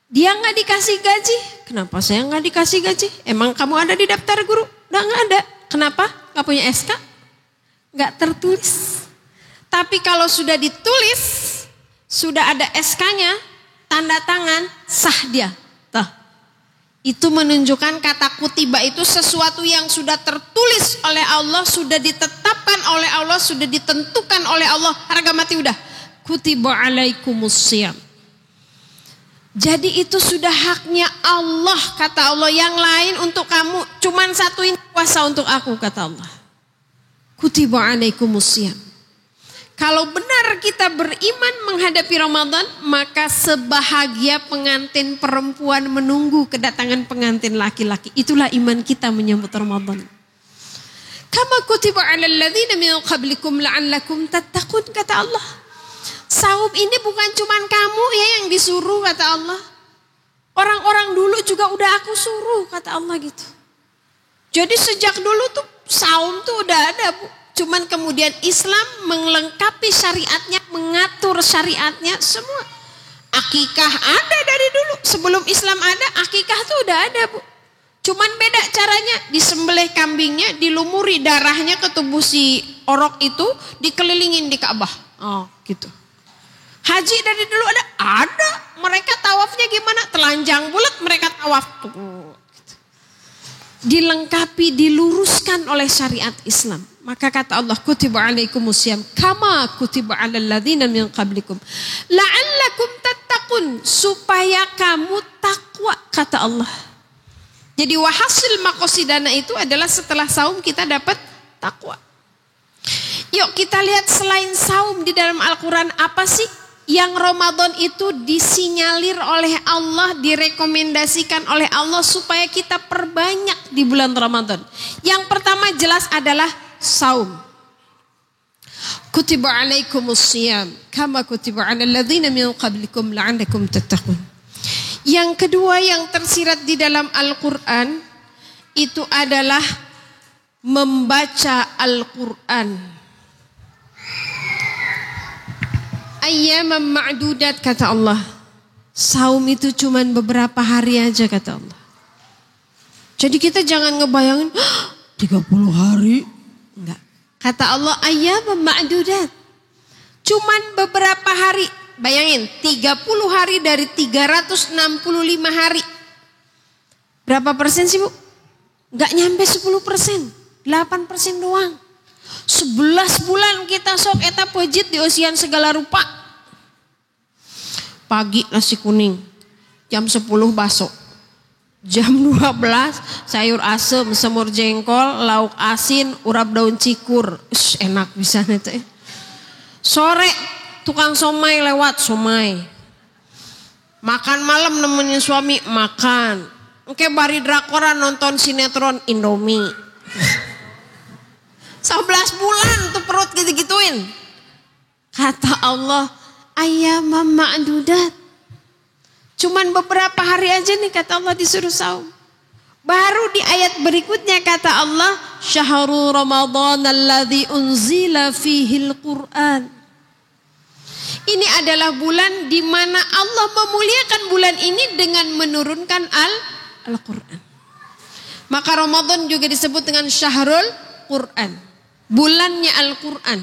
dia gak dikasih gaji. Kenapa saya gak dikasih gaji? Emang kamu ada di daftar guru? Udah gak ada. Kenapa? Gak punya SK? Gak tertulis. Tapi kalau sudah ditulis, sudah ada SK-nya, tanda tangan, sah dia. Tuh. Itu menunjukkan kata kutiba itu sesuatu yang sudah tertulis oleh Allah, sudah ditetapkan oleh Allah, sudah ditentukan oleh Allah. Harga mati udah. Kutiba alaikumusiyam. Jadi itu sudah haknya Allah, kata Allah. Yang lain untuk kamu, cuman satu ini puasa untuk aku, kata Allah. Kutiba alaikumusiyam. Kalau benar kita beriman menghadapi Ramadan, maka sebahagia pengantin perempuan menunggu kedatangan pengantin laki-laki. Itulah iman kita menyambut Ramadan. Kama kutiba 'alal ladzina min qablikum la'allakum tattaqun, kata Allah. Saum ini bukan cuman kamu ya yang disuruh, kata Allah. Orang-orang dulu juga udah aku suruh, kata Allah gitu. Jadi sejak dulu tuh saum tuh udah ada bu. Cuman kemudian Islam melengkapi syariatnya, mengatur syariatnya semua. Akikah ada dari dulu. Sebelum Islam ada, akikah tuh udah ada bu. Cuman beda caranya, disembelih kambingnya, dilumuri darahnya ke tubuh si orok itu, dikelilingin di Ka'bah. Oh gitu. Haji dari dulu ada. Mereka tawafnya gimana? Telanjang bulat mereka tawaf. Dilengkapi, diluruskan oleh syariat Islam. Maka kata Allah, kutiba alaikumusiyam kama kutiba alal ladzina min qablikum la'allakum tattaqun. tattaqun, supaya kamu takwa, kata Allah. Jadi wahasil maqasidana itu adalah setelah saum kita dapat takwa. Yuk kita lihat selain saum di dalam Al-Quran apa sih yang Ramadan itu disinyalir oleh Allah, direkomendasikan oleh Allah supaya kita perbanyak di bulan Ramadan. Yang pertama jelas adalah saum. Kutiba alaikumus siyam kama kutiba alal ladzina min qablikum la'allakum tattaqun. Yang kedua yang tersirat di dalam Al-Quran itu adalah membaca Al-Quran. Ayyaman ma'dudat, kata Allah. Saum itu cuma beberapa hari aja, kata Allah. Jadi kita jangan ngebayangin 30 hari. Enggak. Kata Allah ayyaman ma'dudat. Cuman beberapa hari. Bayangin 30 hari dari 365 hari. Berapa persen sih Bu? Gak nyampe 10%. 8% doang. 11 bulan kita sok eta pejit di usian segala rupa. Pagi nasi kuning. Jam 10 baso. Jam 12 sayur asem, semur jengkol, lauk asin, urap daun cikur. Enak bisa nih. Sore tukang somai lewat, somai. Makan malam nemenin suami, makan. Oke bari drakoran nonton sinetron Indomie. 11 bulan tuh perut gitu-gituin. Kata Allah, ayyaman ma'dudat. Cuman beberapa hari aja nih kata Allah disuruh saum. Baru di ayat berikutnya kata Allah, syahrul Ramadan alladzi unzila fihil Qur'an. Ini adalah bulan di mana Allah memuliakan bulan ini dengan menurunkan Al-Quran. Maka Ramadan juga disebut dengan syahrul Quran. Bulannya Al-Quran.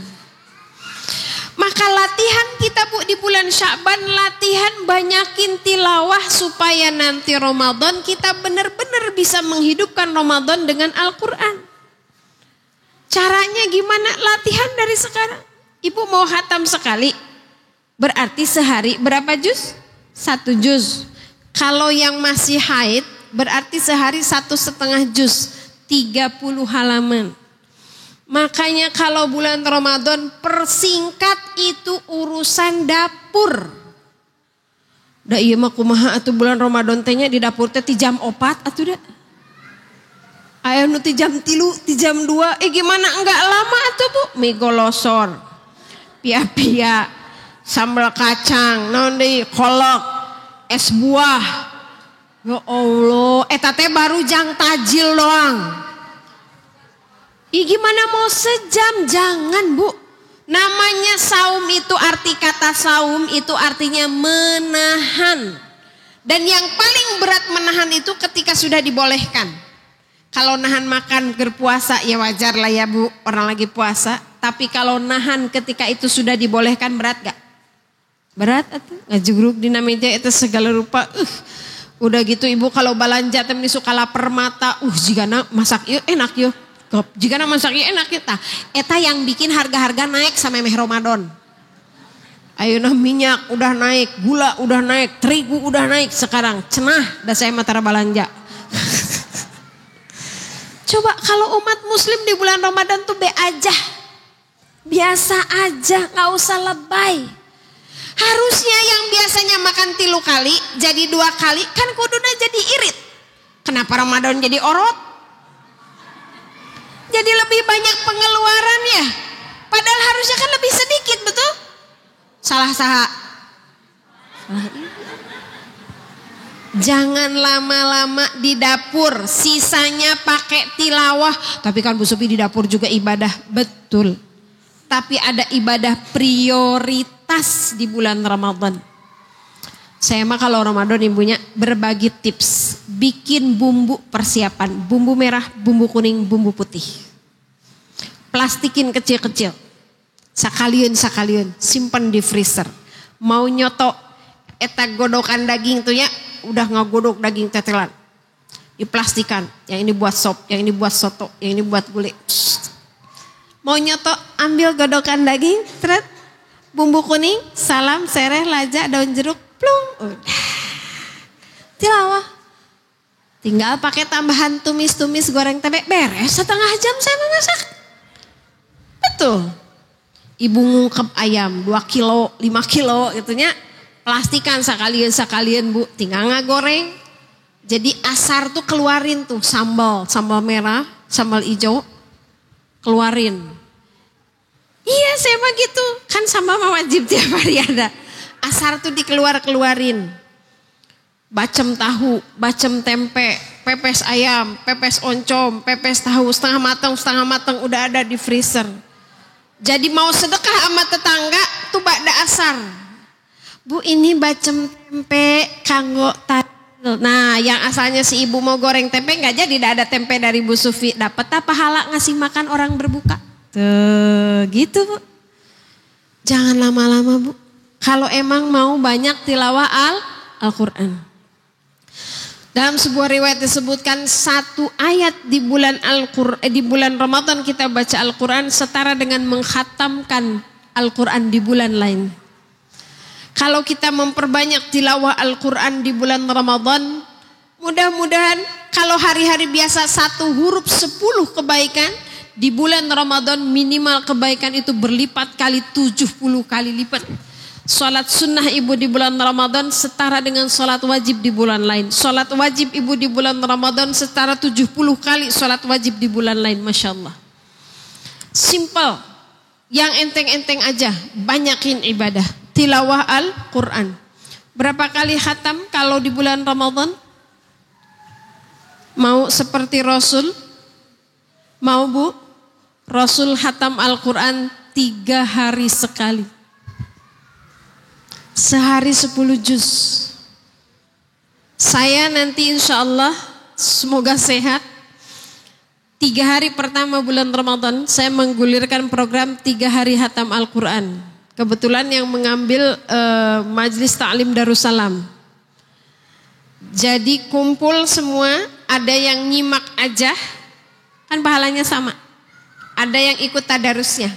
Maka latihan kita Bu di bulan Sya'ban, latihan banyakin tilawah supaya nanti Ramadan kita benar-benar bisa menghidupkan Ramadan dengan Al-Quran. Caranya gimana? Latihan dari sekarang. Ibu mau khatam sekali. Berarti sehari berapa juz? 1 juz. Kalau yang masih haid berarti sehari 1,5 juz. 30 halaman. Makanya kalau bulan Ramadan persingkat itu urusan dapur. Da iya mah kumaha atuh bulan Ramadan tehnya di dapur teh ti jam 4 atuh da. Aya nu ti jam 3, ti jam 2. Gimana enggak lama atuh Bu? Mie golosor. Pia-pia. Sambal kacang, naon deui, kolak, es buah. Ya Allah, eta teh baru jang tajil doang. Gimana mau sejam? Jangan Bu. Namanya saum itu, arti kata saum itu artinya menahan. Dan yang paling berat menahan itu ketika sudah dibolehkan. Kalau nahan makan berpuasa ya wajar lah ya Bu, orang lagi puasa. Tapi kalau nahan ketika itu sudah dibolehkan berat gak? Berat atuh, ngajugruk dina meja itu segala rupa. Udah gitu Ibu kalau balanja teh suka lapar mata. Jigana masak ieu enak ieu. Jigana masak ieu enak ieu tah. Eta yang bikin harga-harga naik sampai meh Ramadan. Ayeuna minyak udah naik, gula udah naik, terigu udah naik sekarang. Cenah da saya mah tara balanja. Coba kalau umat muslim di bulan Ramadan tuh be aja. Biasa aja, enggak usah lebay. Harusnya yang biasanya makan 3 kali jadi 2 kali, kan kuduna jadi irit. Kenapa Ramadan jadi orot? Jadi lebih banyak pengeluaran ya. Padahal harusnya kan lebih sedikit, betul? Salah saha. Jangan lama-lama di dapur, sisanya pakai tilawah. Tapi kan Bu Supi di dapur juga ibadah, betul. Tapi ada ibadah prioritas di bulan Ramadan. Saya mah kalau Ramadan ibunya berbagi tips. Bikin bumbu persiapan. Bumbu merah, bumbu kuning, bumbu putih. Plastikin kecil-kecil. Sakaliun. Simpen di freezer. Mau nyoto eta godokan daging tuh ya. Udah ngagodok daging tetelan. Diplastikan. Yang ini buat sop, yang ini buat soto, yang ini buat gulai. Mau nyoto ambil godokan daging, bumbu kuning, salam, sereh, lajak, daun jeruk, plung, udah. Tilawah. Tinggal pakai tambahan tumis-tumis goreng tempe, beres setengah jam saya memasak. Betul. Ibu ngungkep ayam 2 kilo, 5 kilo gitunya. Plastikan sekalian Bu, tinggal ngagoreng. Jadi asar tuh keluarin tuh sambal merah, sambal hijau, keluarin. Iya saya mah gitu, kan sambal mah wajib tiap hari ada. Asar tuh dikeluarin. Bacem tahu, bacem tempe, pepes ayam, pepes oncom, pepes tahu setengah matang udah ada di freezer. Jadi mau sedekah sama tetangga tuh ba'da asar. Bu ini bacem tempe kanggo tadil. Nah yang asalnya si ibu mau goreng tempe nggak jadi, tidak ada tempe dari Bu Sufi. Dapat apa pahala ngasih makan orang berbuka. Tuh gitu Bu. Jangan lama-lama Bu. Kalau emang mau banyak tilawah Al-Quran. Dalam sebuah riwayat disebutkan 1 ayat di bulan Ramadan kita baca Al-Quran setara dengan menghatamkan Al-Quran di bulan lain. Kalau kita memperbanyak tilawah Al-Quran di bulan Ramadan, mudah-mudahan kalau hari-hari biasa 1 huruf 10 kebaikan, di bulan Ramadan minimal kebaikan itu berlipat kali 70 kali lipat. Salat sunnah ibu di bulan Ramadan setara dengan salat wajib di bulan lain. Salat wajib ibu di bulan Ramadan setara 70 kali salat wajib di bulan lain. Masya Allah. Simple. Yang enteng-enteng aja. Banyakin ibadah. Tilawah Al-Quran. Berapa kali khatam kalau di bulan Ramadan? Mau seperti Rasul? Mau Bu? Rasul khatam Al-Quran 3 hari sekali. Sehari 10 juz. Saya nanti insya Allah semoga sehat. 3 hari pertama bulan Ramadan saya menggulirkan program 3 hari hatam Al-Quran. Kebetulan yang mengambil Majelis Ta'lim Darussalam. Jadi kumpul semua, ada yang nyimak aja, kan pahalanya sama. Ada yang ikut tadarusnya.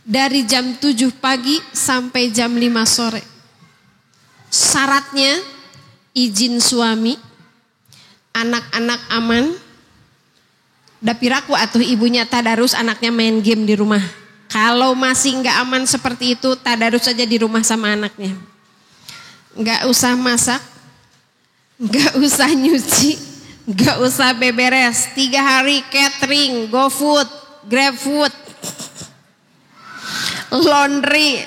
Dari jam 7 pagi sampai jam 5 sore. Syaratnya izin suami, anak-anak aman, dapiraku atuh ibunya tadarus, anaknya main game di rumah. Kalau masih nggak aman seperti itu, tadarus aja di rumah sama anaknya. Nggak usah masak, nggak usah nyuci, nggak usah beberes. 3 hari catering, GoFood, GrabFood, laundry.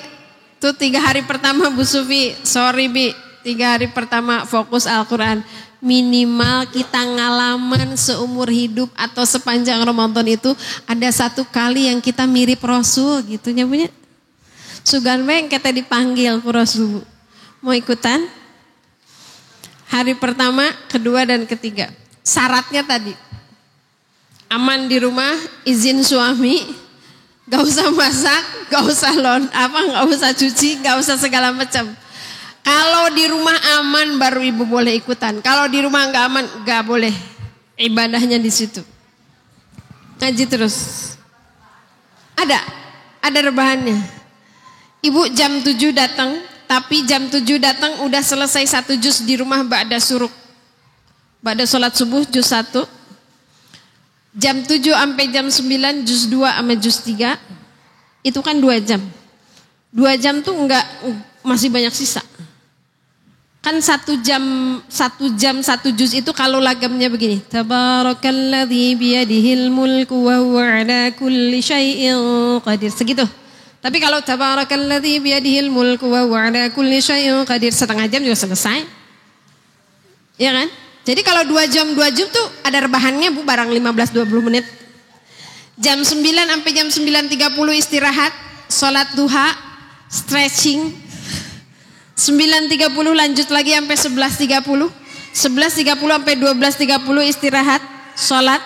Itu 3 hari pertama Bu Sufi, sorry Bi, 3 hari pertama fokus Al-Quran. Minimal kita ngalaman seumur hidup atau sepanjang Ramadan itu ada 1 kali yang kita mirip Rasul gitu punya. Sugan beng kita dipanggil ku Rasul. Mau ikutan? Hari pertama, kedua dan ketiga. Syaratnya tadi aman di rumah, izin suami. Gak usah masak, gak usah gak usah cuci, gak usah segala macam. Kalau di rumah aman baru ibu boleh ikutan. Kalau di rumah gak aman gak boleh. Ibadahnya di situ. Ngaji terus. Ada rebahannya. Ibu jam 7 datang, tapi jam 7 datang udah selesai 1 juz di rumah ba'da suruk. Ba'da sholat subuh juz 1. Jam 7 sampai jam 9 juz 2 sama juz 3. Itu kan 2 jam. 2 jam tuh masih banyak sisa. Kan 1 jam 1 juz itu kalau lagamnya begini. Tabarakalladzi biyadihil mulku wa huwa ala kulli syai'in qadir. Segitu. Tapi kalau tabarakalladzi biyadihil mulku wa huwa ala kulli syai'in qadir, setengah jam juga selesai. Ya kan? Jadi kalau 2 jam tuh ada rebahannya Bu, barang 15-20 menit. Jam 9 sampai jam 9.30 istirahat, sholat duha, stretching. 9.30 lanjut lagi sampai 11.30. 11.30 sampai 12.30 istirahat, sholat.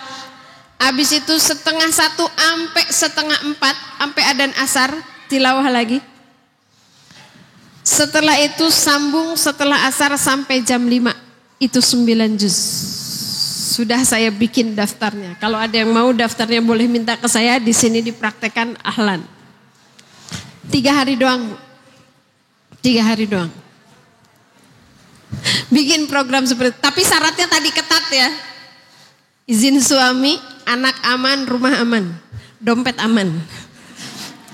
Habis itu 3:30 sampai 3:30 sampai adzan asar, tilawah lagi. Setelah itu sambung setelah asar sampai jam 5. Itu 9 juz. Sudah saya bikin daftarnya. Kalau ada yang mau daftarnya boleh minta ke saya, di sini dipraktekkan ahlan. 3 hari doang Bu. 3 hari doang. Bikin program seperti itu. Tapi syaratnya tadi ketat ya. Izin suami, anak aman, rumah aman, dompet aman.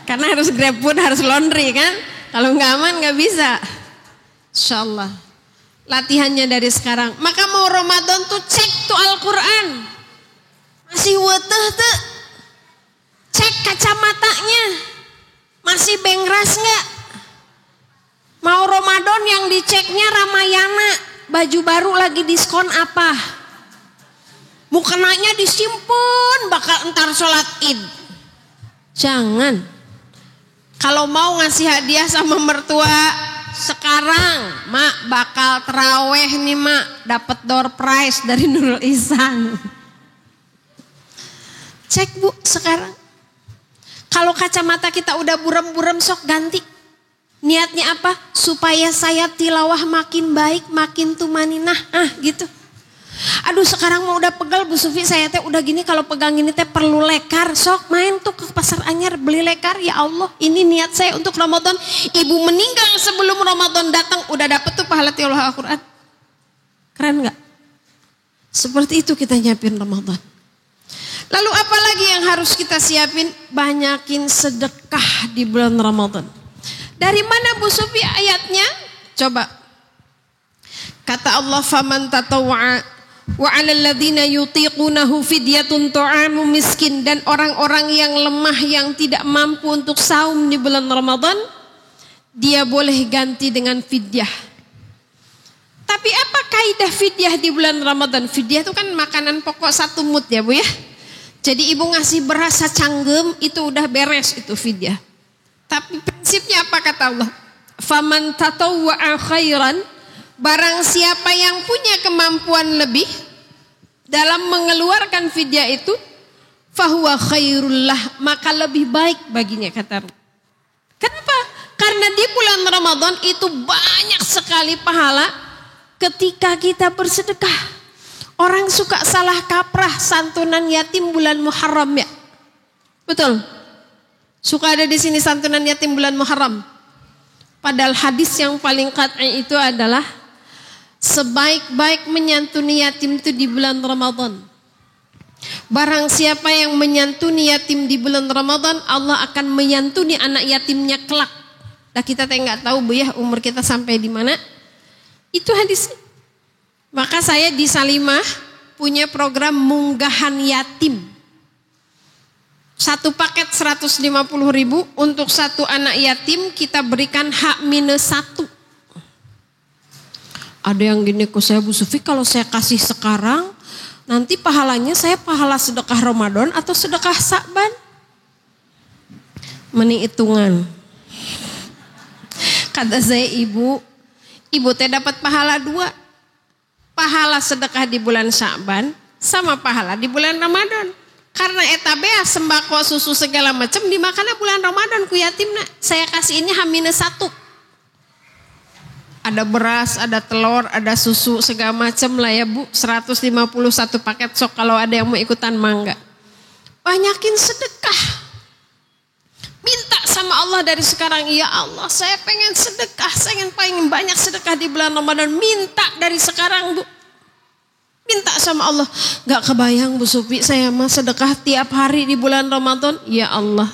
Karena harus GrabFood, harus laundry kan. Kalau nggak aman nggak bisa. Insyaallah. Latihannya dari sekarang. Maka mau Ramadan tuh cek tuh Al-Quran. Masih weteh tuh. Cek kacamatanya. Masih bengras nggak? Mau Ramadan yang diceknya Ramayana. Baju baru lagi diskon apa? Mukenanya disimpan bakal entar sholat id. Jangan. Kalau mau ngasih hadiah sama mertua, sekarang mak bakal teraweh nih mak, dapat door prize dari Nurul Ihsan. Cek bu sekarang. Kalau kacamata kita udah buram-buram sok ganti. Niatnya apa? Supaya saya tilawah makin baik, makin tumaninah. Gitu. Aduh sekarang mau udah pegal Bu Sufi, saya teh udah gini kalau pegang ini teh perlu lekar. Sok main tuh ke pasar anyar beli lekar. Ya Allah ini niat saya untuk Ramadan. Ibu meninggal sebelum Ramadan datang udah dapet tuh pahala tilawah Al-Quran. Keren gak? Seperti itu kita nyiapin Ramadan. Lalu apa lagi yang harus kita siapin? Banyakin sedekah di bulan Ramadan. Dari mana Bu Sufi ayatnya? Coba. Kata Allah faman tatawwa'a wa 'alal ladzina yutiqunahu fidyatun ta'amu miskin, dan orang-orang yang lemah yang tidak mampu untuk saum di bulan Ramadan dia boleh ganti dengan fidyah. Tapi apa kaidah fidyah di bulan Ramadan? Fidyah itu kan makanan pokok satu mud ya Bu ya. Jadi ibu ngasih beras canggem itu udah beres itu fidyah. Tapi prinsipnya apa kata Allah? Faman tatawwa'a khairan, barang siapa yang punya kemampuan lebih dalam mengeluarkan fidyah itu, fahuwa khairullah, maka lebih baik baginya kata Allah. Kenapa? Karena di bulan Ramadan itu banyak sekali pahala ketika kita bersedekah. Orang suka salah kaprah santunan yatim bulan Muharram ya. Betul. Suka ada di sini santunan yatim bulan Muharram. Padahal hadis yang paling qat'i itu adalah sebaik-baik menyantuni yatim itu di bulan Ramadan. Barang siapa yang menyantuni yatim di bulan Ramadan, Allah akan menyantuni anak yatimnya kelak. Nah kita nggak tahu Bu ya umur kita sampai di mana. Itu hadis. Maka saya di Salimah punya program munggahan yatim. Satu paket 150.000 untuk satu anak yatim kita berikan H-1. Ada yang gini ke saya Bu Sufi, kalau saya kasih sekarang nanti pahalanya saya pahala sedekah Ramadan atau sedekah Sa'ban? Meni hitungan. Kata saya ibu teh dapat pahala 2. Pahala sedekah di bulan Sa'ban sama pahala di bulan Ramadan. Karena etabea sembako susu segala macam dimakannya bulan Ramadan ku yatimna. Saya kasih ini H-1. Ada beras, ada telur, ada susu segala macam lah ya Bu. 151 paket sok kalau ada yang mau ikutan mangga. Banyakin sedekah. Minta sama Allah dari sekarang, ya Allah saya pengen sedekah, saya pengen banyak sedekah di bulan Ramadan. Minta dari sekarang Bu. Minta sama Allah. Gak kebayang Bu Sufi, saya mah sedekah tiap hari di bulan Ramadan. Ya Allah.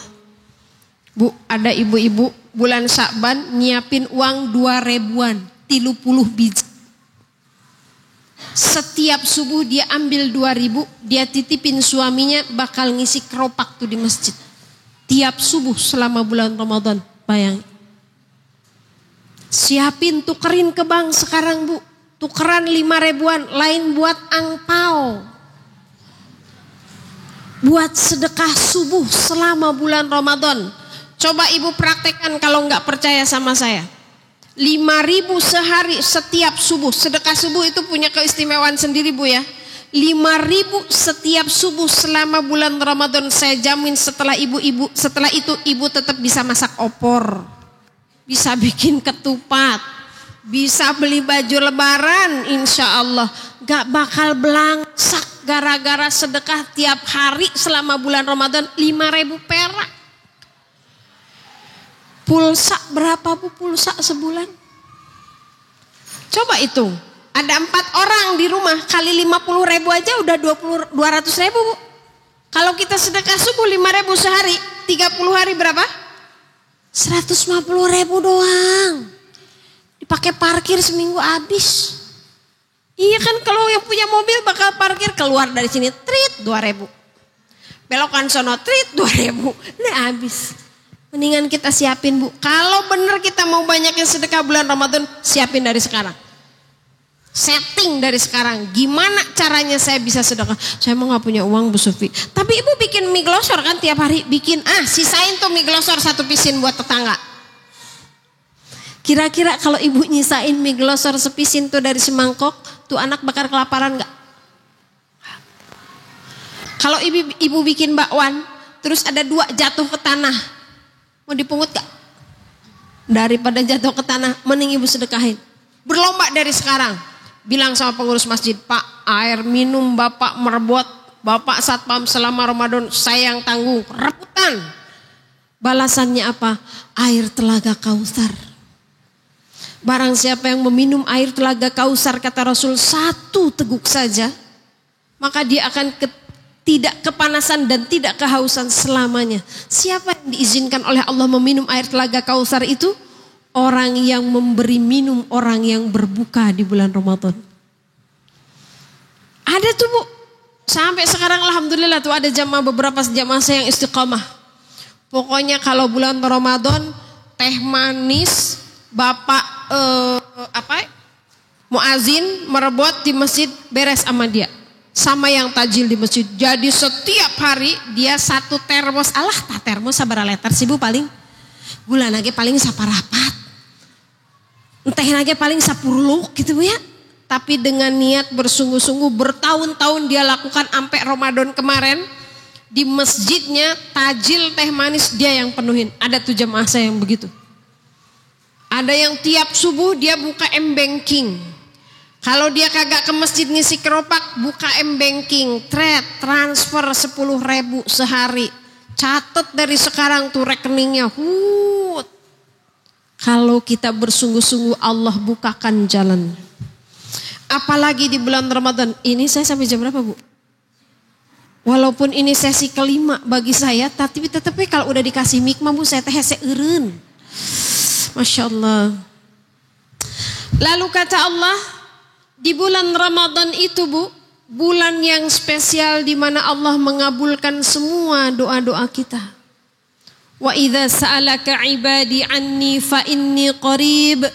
Bu, ada ibu-ibu bulan Sa'ban nyiapin uang 2.000-an, 30 biji. Setiap subuh dia ambil 2.000, dia titipin suaminya bakal ngisi keropak tuh di masjid. Tiap subuh selama bulan Ramadan, bayang. Siapin tukerin ke bank sekarang Bu. Tukeran 5.000-an, lain buat angpau. Buat sedekah subuh selama bulan Ramadan. Coba ibu praktekkan kalau nggak percaya sama saya. 5.000 sehari setiap subuh. Sedekah subuh itu punya keistimewaan sendiri Bu ya. 5.000 setiap subuh selama bulan Ramadan, saya jamin setelah itu ibu tetap bisa masak opor, bisa bikin ketupat, bisa beli baju lebaran, insya Allah gak bakal belangsak gara-gara sedekah tiap hari selama bulan Ramadan. 5.000 perak. Pulsa berapa Bu pulsa sebulan? Coba hitung. Ada 4 orang di rumah, kali 50.000 aja udah 200.000 Bu. Kalau kita sedekah subuh 5.000 sehari, 30 hari berapa? 150.000 doang. Dipakai parkir seminggu habis. Iya kan, kalau yang punya mobil bakal parkir keluar dari sini trit 2.000. Belokan sono trit 2.000. Nah habis. Mendingan kita siapin Bu. Kalau bener kita mau banyak yang sedekah bulan Ramadan, siapin dari sekarang. Setting dari sekarang. Gimana caranya saya bisa sedekah? Saya mau gak punya uang Bu Sufi. Tapi ibu bikin mie glosor kan tiap hari. Bikin, sisain tuh mie glosor 1 pisin buat tetangga. Kira-kira kalau ibu nyisain mie glosor sepisin tuh dari semangkok, tuh anak bakar kelaparan gak? Kalau ibu bikin bakwan, terus ada 2 jatuh ke tanah, mau dipungut gak? Daripada jatuh ke tanah, mending ibu sedekahin. Berlomba dari sekarang. Bilang sama pengurus masjid, Pak, air minum Bapak merebut, Bapak satpam selama Ramadan saya yang tanggung. Rebutan. Balasannya apa? Air telaga Kausar. Barang siapa yang meminum air telaga Kausar, kata Rasul, 1 teguk saja, maka dia akan tidak kepanasan dan tidak kehausan selamanya. Siapa yang diizinkan oleh Allah meminum air telaga Kausar itu? Orang yang memberi minum orang yang berbuka di bulan Ramadan. Ada tuh Bu. Sampai sekarang alhamdulillah tuh ada beberapa jamaah saya yang istiqomah. Pokoknya kalau bulan Ramadan teh manis, Bapak muazin merebut di masjid beres sama dia. Sama yang tajil di masjid. Jadi setiap hari dia 1 termos. Alah tak termos sabaraha liter sih Bu paling. Gula lagi paling saparapat. Entah lagi paling 10 gitu Bu ya. Tapi dengan niat bersungguh-sungguh bertahun-tahun dia lakukan sampai Ramadan kemarin. Di masjidnya tajil teh manis dia yang penuhin. Ada tuh jemaah saya yang begitu. Ada yang tiap subuh dia buka M-Banking. Kalau dia kagak ke masjid ngisi keropak, buka M-Banking, transfer 10.000 sehari. Catat dari sekarang tuh rekeningnya. Kalau kita bersungguh-sungguh Allah bukakan jalan. Apalagi di bulan Ramadan. Ini saya sampai jam berapa Bu? Walaupun ini sesi kelima bagi saya, tapi tetapnya kalau udah dikasih mikmah Bu, saya teh hese eureun. Masya Allah. Lalu kata Allah, di bulan Ramadan itu Bu, bulan yang spesial di mana Allah mengabulkan semua doa-doa kita. Wa idza sa'alaka 'ibadi 'anni fa inni qarib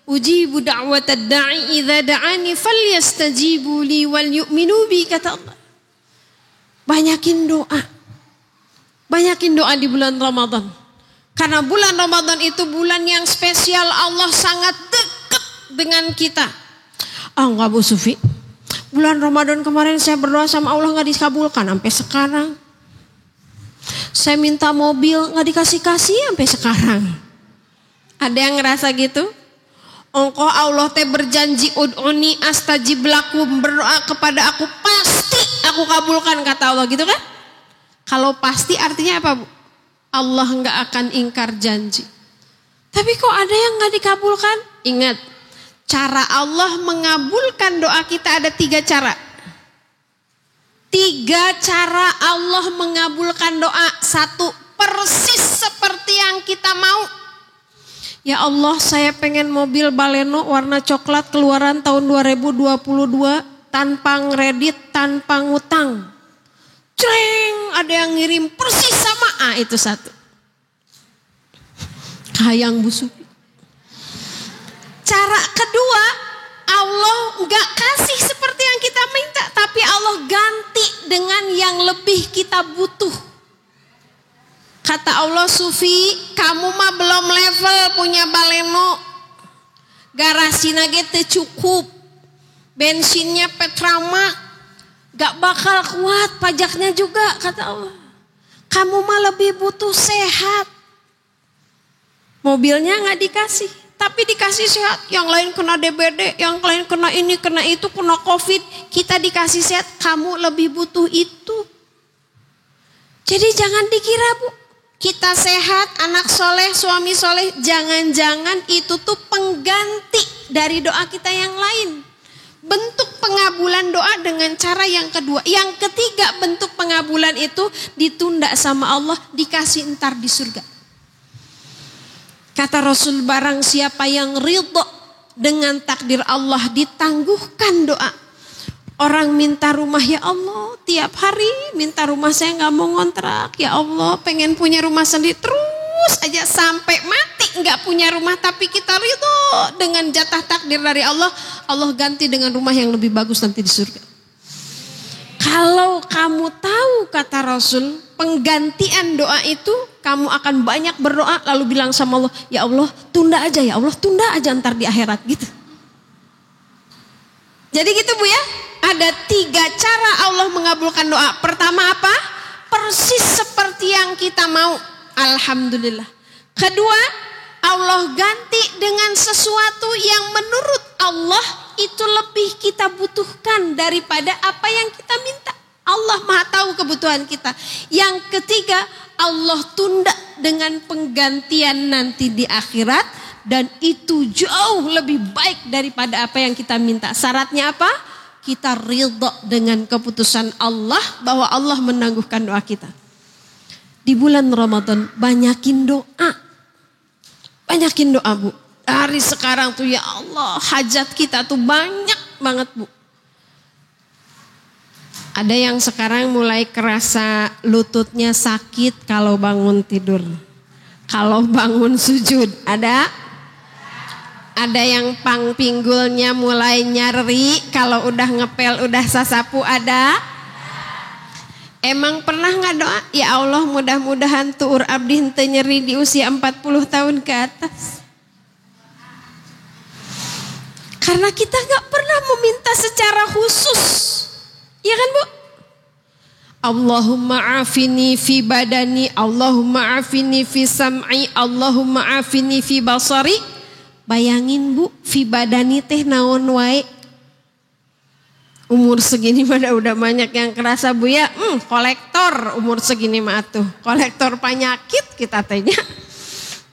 ujibu da'watad da'i idza da'ani falyastajibu li wal yu'minu bi, kata Allah. Banyakin doa. Banyakin doa di bulan Ramadan. Karena bulan Ramadan itu bulan yang spesial, Allah sangat dekat dengan kita. Enggak Bu Sufi. Bulan Ramadan kemarin saya berdoa sama Allah enggak dikabulkan sampai sekarang. Saya minta mobil gak dikasih-kasih sampai sekarang. Ada yang ngerasa gitu? Engkau Allah teh berjanji ud'uni astajib lakum, berdoa kepada aku pasti aku kabulkan, kata Allah gitu kan? Kalau pasti artinya apa Bu? Allah gak akan ingkar janji. Tapi kok ada yang gak dikabulkan? Ingat, cara Allah mengabulkan doa kita ada 3 cara. 3 cara Allah mengabulkan doa. 1, persis seperti yang kita mau. Ya Allah, saya pengen mobil Baleno warna coklat keluaran tahun 2022 tanpa ngredit, tanpa ngutang. Ceng, ada yang ngirim persis sama itu 1. Kayang Bu Sufi. Cara kedua, Allah enggak kasih seperti yang kita minta, tapi Allah ganti dengan yang lebih kita butuh. Kata Allah, Sufi, kamu mah belum level punya Baleno. Garasina ge teu cukup. Bensinnya Petramax. Gak bakal kuat, pajaknya juga, kata Allah. Kamu mah lebih butuh sehat. Mobilnya gak dikasih, tapi dikasih sehat. Yang lain kena DBD, yang lain kena ini, kena itu, kena COVID. Kita dikasih sehat, kamu lebih butuh itu. Jadi jangan dikira Bu, kita sehat, anak soleh, suami soleh, jangan-jangan itu tuh pengganti dari doa kita yang lain. Bentuk pengabulan doa dengan cara yang kedua. Yang ketiga bentuk pengabulan itu ditunda sama Allah, dikasih entar di surga. Kata Rasul, barang siapa yang ridho dengan takdir Allah, ditangguhkan doa. Orang minta rumah, ya Allah tiap hari minta rumah, saya gak mau ngontrak. Ya Allah pengen punya rumah sendiri, terus aja sampai mati gak punya rumah. Tapi kita ridho dengan jatah takdir dari Allah, Allah ganti dengan rumah yang lebih bagus nanti di surga. Kalau kamu tahu, kata Rasul, penggantian doa itu, kamu akan banyak berdoa lalu bilang sama Allah, ya Allah tunda aja, ya Allah tunda aja ntar di akhirat gitu. Jadi gitu Bu ya, ada 3 cara Allah mengabulkan doa. Pertama apa? Persis seperti yang kita mau, alhamdulillah. Kedua, Allah ganti dengan sesuatu yang menurut Allah itu lebih kita butuhkan daripada apa yang kita minta. Allah Maha tahu kebutuhan kita. Yang ketiga, Allah tunda dengan penggantian nanti di akhirat, dan itu jauh lebih baik daripada apa yang kita minta. Syaratnya apa? Kita ridho dengan keputusan Allah bahwa Allah menangguhkan doa kita. Di bulan Ramadan banyakin doa. Banyakin doa Bu. Dari sekarang tuh ya Allah, hajat kita tuh banyak banget Bu. Ada yang sekarang mulai kerasa lututnya sakit kalau bangun tidur. Kalau bangun sujud, ada yang pinggulnya mulai nyeri kalau udah ngepel, udah sasapu, ada. Emang pernah gak doa? Ya Allah mudah-mudahan tuur abdi henteu nyeri di usia 40 tahun ke atas. Karena kita gak pernah meminta secara khusus. Iya kan Bu? Allahumma afini fi badani, Allahumma afini fi sam'i, Allahumma afini fi basari. Bayangin Bu, fi badani teh naon wae. Umur segini pada udah banyak yang kerasa Bu ya, kolektor umur segini mah tuh, kolektor penyakit kita tehnya.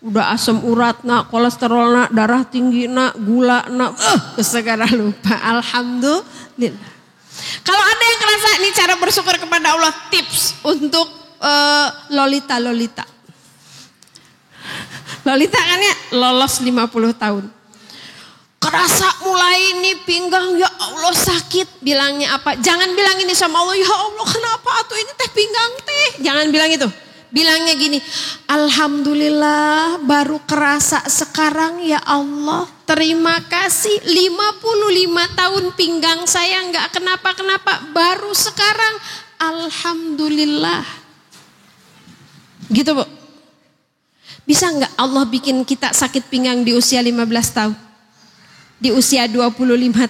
Udah asam uratna, kolesterolna, darah tingginya, gulana, segala lupa. Alhamdulillah. Kalau ada yang kerasa ini cara bersyukur kepada Allah, tips untuk Lolita. Lolita kan ya lolos 50 tahun. Kerasa mulai ini pinggang, ya Allah sakit. Bilangnya apa? Jangan bilang ini sama Allah, ya Allah kenapa atuh ini teh pinggang teh. Jangan bilang itu. Bilangnya gini, alhamdulillah baru kerasa sekarang ya Allah. Terima kasih 55 tahun pinggang saya nggak kenapa-kenapa. Baru sekarang alhamdulillah. Gitu Bu. Bisa nggak Allah bikin kita sakit pinggang di usia 15 tahun? Di usia 25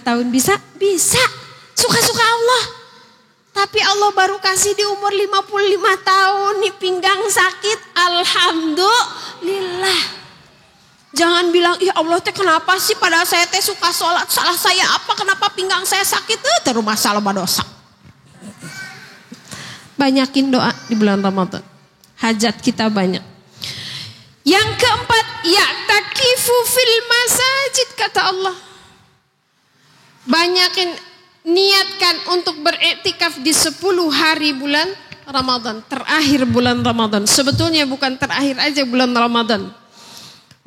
tahun bisa? Bisa. Suka-suka Allah. Tapi Allah baru kasih di umur 55 tahun nih pinggang sakit. Alhamdulillah. Jangan bilang, ya Allah teh kenapa sih padahal saya teh suka sholat. Salah saya apa? Kenapa pinggang saya sakit? Terus masalah dosa. Banyakin doa di bulan Ramadan. Hajat kita banyak. Yang keempat, ya'takifu fil masajid, kata Allah. Banyakin niatkan untuk beriktikaf di 10 hari bulan Ramadan, terakhir bulan Ramadan. Sebetulnya bukan terakhir aja bulan Ramadan.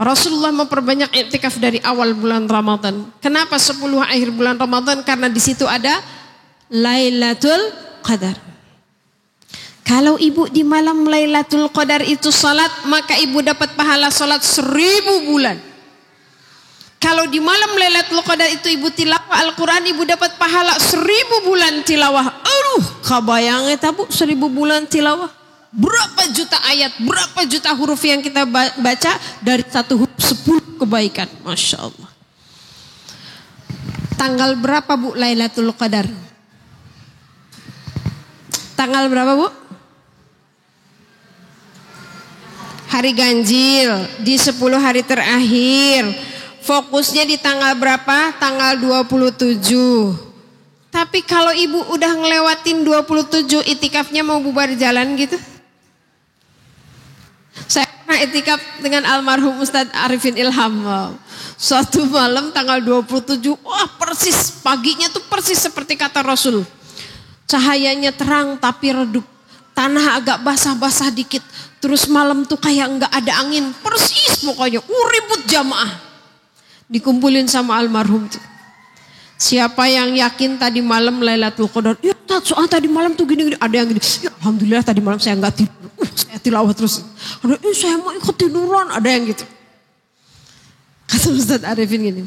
Rasulullah memperbanyak iktikaf dari awal bulan Ramadan. Kenapa 10 akhir bulan Ramadan? Karena di situ ada Lailatul Qadar. Kalau ibu di malam Lailatul Qadar itu salat, maka ibu dapat pahala salat 1000 bulan. Kalau di malam Lailatul Qadar itu ibu tilawah Al-Quran, ibu dapat pahala 1000 bulan tilawah. Aduh, kabayang eta Bu, 1000 bulan tilawah. Berapa juta ayat, berapa juta huruf yang kita baca, dari satu huruf 10 kebaikan. Masya Allah. Tanggal berapa Bu Lailatul Qadar? Tanggal berapa Bu? Hari ganjil, di 10 hari terakhir. Fokusnya di tanggal berapa? Tanggal 27. Tapi kalau ibu udah ngelewatin 27, itikafnya mau bubar jalan gitu? Saya pernah itikaf dengan almarhum Ustadz Arifin Ilham. Suatu malam tanggal 27, wah persis paginya tuh persis seperti kata Rasul. Cahayanya terang tapi redup. Tanah agak basah-basah dikit. Terus malam tuh kayak enggak ada angin. Persis pokoknya. Ribut jamaah. Dikumpulin sama almarhum tuh. Siapa yang yakin tadi malam Lailatul Qadar? Ya soal tadi malam tuh gini-gini. Ada yang gini. Ya alhamdulillah tadi malam saya enggak tidur. Saya tilawah terus. Ada saya mau ikut tiduran. Ada yang gitu. Kata Ustadz Arifin gini.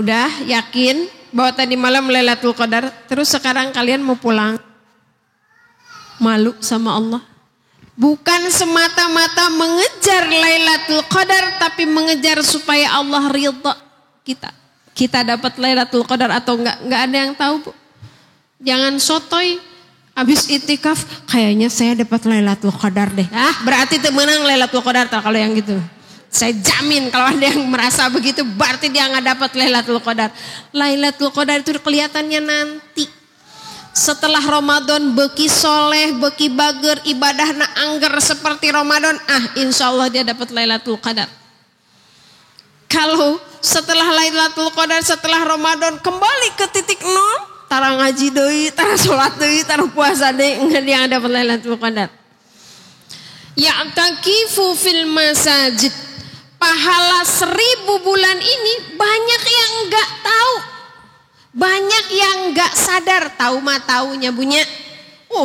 Udah yakin bahwa tadi malam Lailatul Qadar. Terus sekarang kalian mau pulang. Malu sama Allah. Bukan semata-mata mengejar Lailatul Qadar, tapi mengejar supaya Allah ridha kita. Kita dapat Lailatul Qadar atau enggak ada yang tahu, Bu. Jangan sotoy. Habis itikaf, kayaknya saya dapat Lailatul Qadar deh. Berarti itu menang Lailatul Qadar kalau yang gitu. Saya jamin kalau ada yang merasa begitu, berarti dia enggak dapat Lailatul Qadar. Lailatul Qadar itu kelihatannya nanti. Setelah Ramadan beki soleh, beki bager, ibadah na angger seperti Ramadan, insya Allah dia dapat Lailatul Qadar. Kalau setelah Lailatul Qadar, setelah Ramadan kembali ke titik nol, tara ngaji deui, tara sholat deui, tara puasa deui, enggak dia dapat Lailatul Qadar. Ya'takifu fil masajid. Pahala 1000 bulan ini banyak yang enggak tahu. Banyak yang gak sadar, tahu mah taunya punya.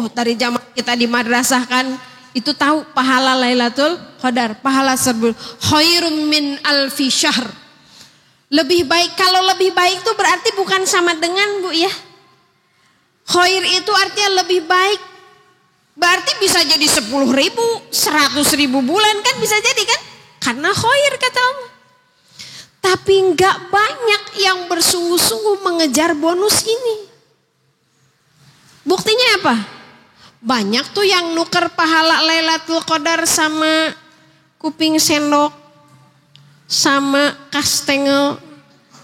Dari zaman kita di madrasah kan itu tahu pahala Lailatul Qadar, pahala 1000 khairum min alfi syahr. Lebih baik, kalau lebih baik itu berarti bukan sama dengan, Bu ya. Khair itu artinya lebih baik. Berarti bisa jadi 10.000, 100.000 bulan kan bisa jadi kan? Karena khair kata Allah. Tapi enggak banyak yang bersungguh-sungguh mengejar bonus ini. Buktinya apa? Banyak tuh yang nuker pahala Lailatul Qadar sama kuping sendok, sama kastengel,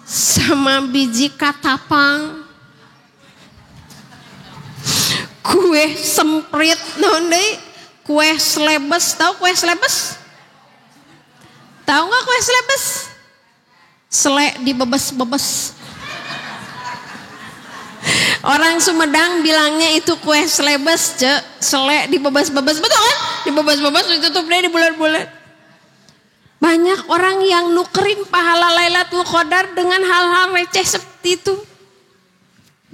sama biji katapang, kue semprit, kue slebes. Tahu kue slebes? Tahu nggak kue slebes? Selek dibebes-bebes. Orang Sumedang bilangnya itu kue slebes, selek dibebes-bebes, betul kan? Dibebes-bebes ditutup deh di bulan-bulan. Banyak orang yang nukerin pahala Lailatul Qadar dengan hal-hal receh seperti itu.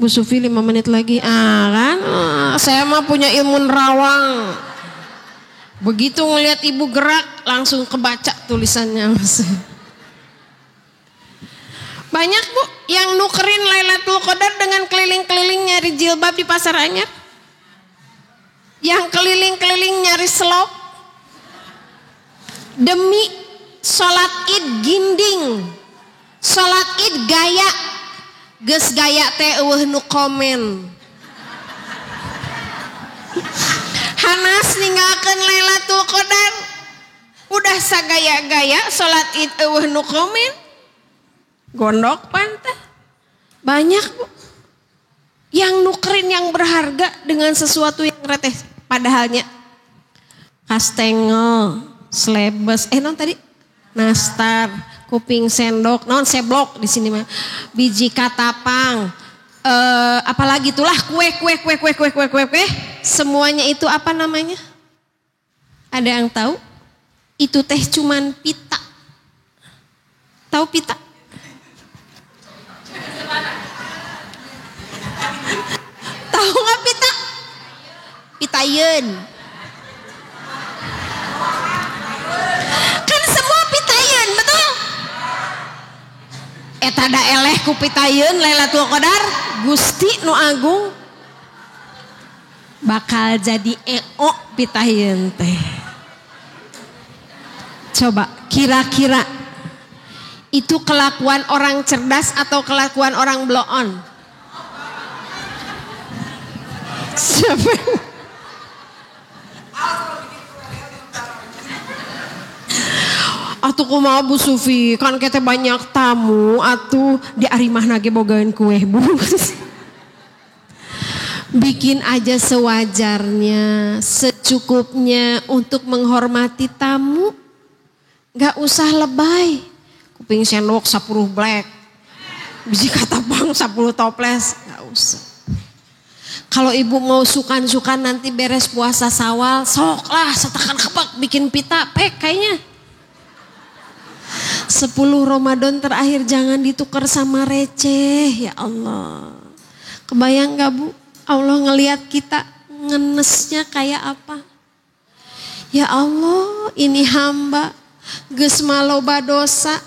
Bu Sufi 5 menit lagi, saya mah punya ilmu nerawang. Begitu ngelihat ibu gerak langsung kebaca tulisannya. Banyak, Bu, yang nukerin Lailatul Qadar dengan keliling-keliling nyari jilbab di pasar anyar. Yang keliling-keliling nyari selop. Demi sholat id ginding. Sholat id gaya. Geus gaya teh eueuh nu komen. Hanas ninggalkeun Lailatul Qadar. Udah sagaya-gaya sholat id eueuh nu komen. Gondok pantah. Banyak, Bu, yang nukerin yang berharga dengan sesuatu yang reteh. Padahalnya kastengel, slebes, non tadi nastar, kuping sendok, non seblok di sini mah, biji katapang, apalagi itulah kue, semuanya itu apa namanya? Ada yang tahu? Itu teh cuman pita. Tahu pita? Tahu nggak pita? Pitayeun. Kan semua pitayeun, betul? Eta da eleh ku pitayeun Lailatul Qadar, Gusti nu agung bakal jadi EO pitayeun teh. Coba kira-kira itu kelakuan orang cerdas atau kelakuan orang blow on? Siapa? Atuh kumaha Bu Sufi, kan kita banyak tamu, atuh di arimah nage bogain kue Bu. Bikin aja sewajarnya, secukupnya untuk menghormati tamu. Gak usah lebay. Kuping sendok 10 black, biji katapang 10 toples, gak usah. Kalau ibu mau sukan-sukan nanti beres puasa Syawal, sok lah setakan kepak bikin pita pek kayaknya. 10 Ramadan terakhir jangan ditukar sama receh, ya Allah. Kebayang gak Bu, Allah ngelihat kita ngenesnya kayak apa? Ya Allah, ini hamba geus maloba dosa,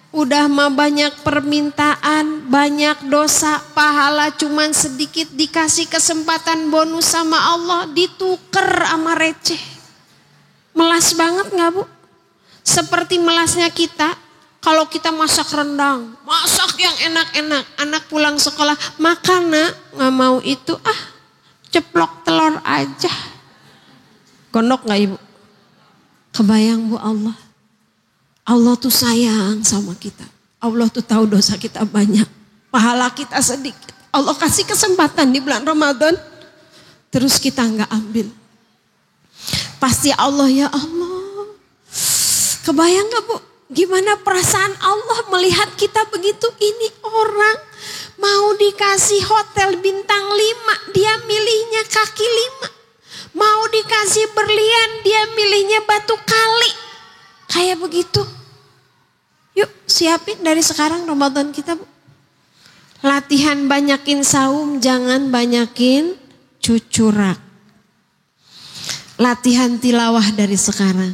udah mah banyak permintaan, banyak dosa, pahala cuman sedikit, dikasih kesempatan bonus sama Allah, dituker sama receh. Melas banget gak Bu? Seperti melasnya kita, kalau kita masak rendang, masak yang enak-enak, anak pulang sekolah, makan nak, gak mau itu, ceplok telur aja. Gondok gak Ibu? Kebayang Bu Allah? Allah tuh sayang sama kita. Allah tuh tahu dosa kita banyak, pahala kita sedikit. Allah kasih kesempatan di bulan Ramadan, terus kita nggak ambil. Pasti Allah, ya Allah. Kebayang nggak Bu? Gimana perasaan Allah melihat kita begitu? Ini orang mau dikasih hotel bintang 5, dia milihnya kaki 5. Mau dikasih berlian, dia milihnya batu kali. Kayak begitu. Yuk siapin dari sekarang Ramadan kita Bu. Latihan banyakin saum, jangan banyakin cucurak. Latihan tilawah dari sekarang.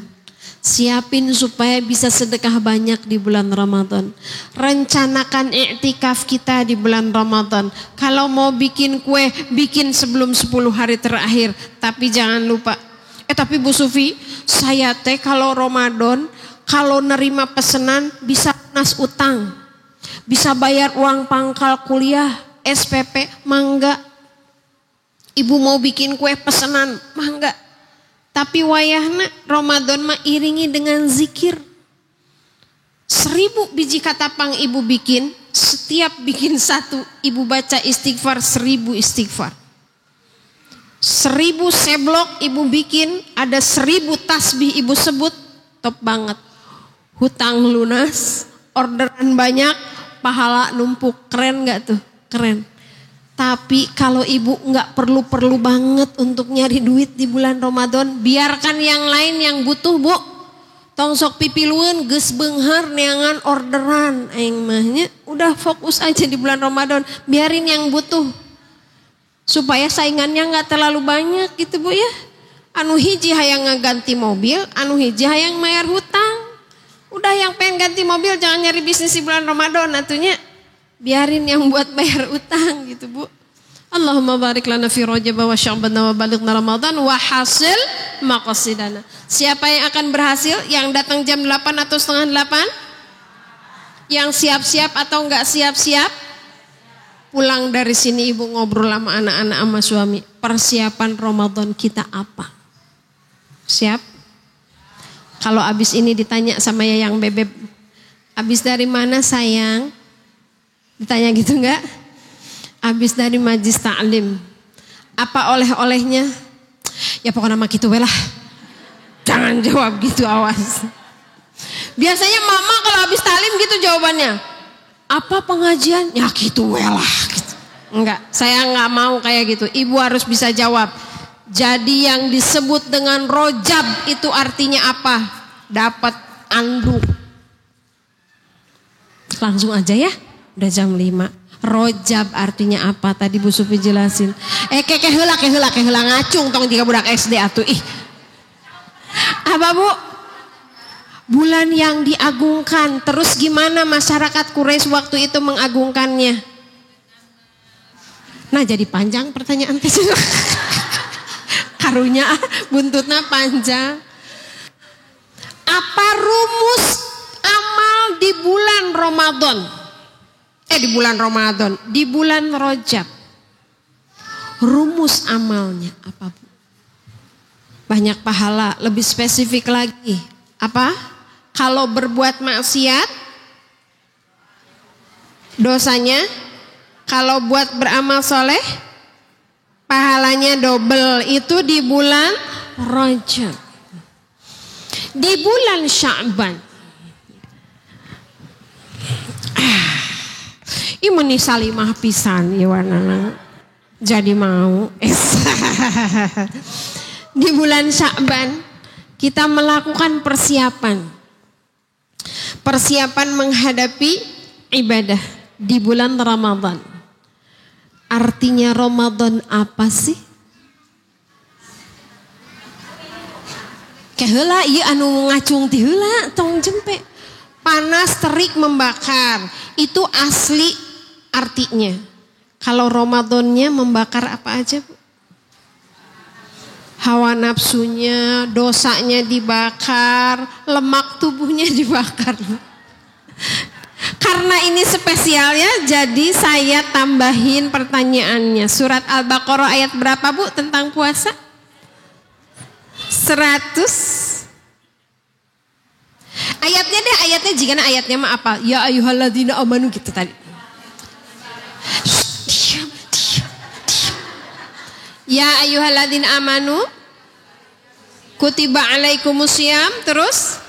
Siapin supaya bisa sedekah banyak di bulan Ramadan. Rencanakan i'tikaf kita di bulan Ramadan. Kalau mau bikin kue, bikin sebelum 10 hari terakhir. Tapi jangan lupa. Tapi Bu Sufi, saya teh kalau Ramadan, kalau nerima pesanan bisa lunas utang, bisa bayar uang pangkal kuliah, SPP, mangga. Ibu mau bikin kue pesanan, mangga. Tapi wayahna Ramadan mah iringi dengan zikir. 1000 biji katapang ibu bikin, setiap bikin 1 ibu baca istighfar 1000 istighfar. 1000 seblok ibu bikin, ada 1000 tasbih ibu sebut, top banget. Hutang lunas, orderan banyak, pahala numpuk. Keren gak tuh? Keren. Tapi kalau ibu gak perlu-perlu banget untuk nyari duit di bulan Ramadan, biarkan yang lain yang butuh Bu. Tong sok pipiluan, geus beunghar neangan orderan. Aing mahnya udah fokus aja di bulan Ramadan, biarin yang butuh. Supaya saingannya gak terlalu banyak gitu Bu ya. Anu hiji hayang ngeganti mobil, anu hiji hayang mayar hutang. Udah yang pengen ganti mobil jangan nyari bisnis di bulan Ramadan atunya. Biarin yang buat bayar utang gitu Bu. Allahumma barik lana fi Rajab wa Sya'ban wa balighna Ramadan wa hasil maqasidana. Siapa yang akan berhasil? Yang datang jam 8 atau setengah 8? Yang siap-siap atau enggak siap-siap? Pulang dari sini ibu ngobrol sama anak-anak sama suami. Persiapan Ramadan kita apa? Siap? Kalau abis ini ditanya sama Yayang Bebeb, abis dari mana sayang? Ditanya gitu enggak? Abis dari majlis ta'lim. Apa oleh-olehnya? Ya pokoknya nama gitu lah. Jangan jawab gitu, awas. Biasanya mama kalau abis ta'lim gitu jawabannya. Apa pengajian? Ya gitu lah. Gitu. Enggak, saya enggak mau kayak gitu. Ibu harus bisa jawab. Jadi yang disebut dengan rojab itu artinya apa? Dapat anduk. Langsung aja ya, udah jam 5. Rojab artinya apa? Tadi Bu Sufi jelasin. Keheula ngacung tong jika budak SD atuh. Apa Bu? Bulan yang diagungkan. Terus gimana masyarakat Quraisy waktu itu mengagungkannya? Nah jadi panjang pertanyaan karunya buntutnya panjang. Apa rumus amal di bulan Ramadan? Di bulan Rajab. Rumus amalnya apa Bu? Banyak pahala, lebih spesifik lagi. Apa? Kalau berbuat maksiat dosanya, kalau buat beramal soleh pahalanya double. Itu di bulan Rajab. Di bulan Sya'ban. Imani salimah pisan Iwana. Jadi mau. Di bulan Sya'ban kita melakukan persiapan. Persiapan menghadapi ibadah di bulan Ramadan. Artinya Ramadan apa sih? Keheula ieu anu ngacung ti heula tong jempe. Panas terik membakar. Itu asli artinya. Kalau Ramadannya membakar apa aja, Bu? Hawa nafsunya, dosanya dibakar, lemak tubuhnya dibakar. Karena ini spesial ya, jadi saya tambahin pertanyaannya. Surat Al-Baqarah ayat berapa, Bu, tentang puasa? 100. Ayatnya deh, jika ayatnya mah apa? Ya ayyuhalladzina amanu gitu tadi. Diam. Ya ayyuhalladzina amanu kutiba alaikumusiyam, terus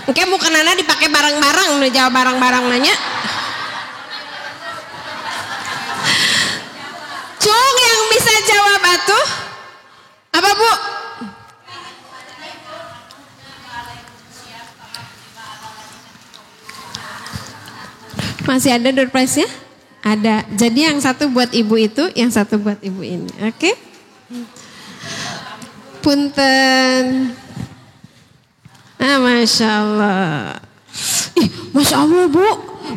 oke, bukanana dipakai barang-barang, udah jawab barang-barang nanya. Cung yang bisa jawab atuh. Apa, Bu? Masih ada door prize-nya? Ada. Jadi yang satu buat ibu itu, yang satu buat ibu ini. Oke? Punten. Masya Allah. Masya Allah, Bu.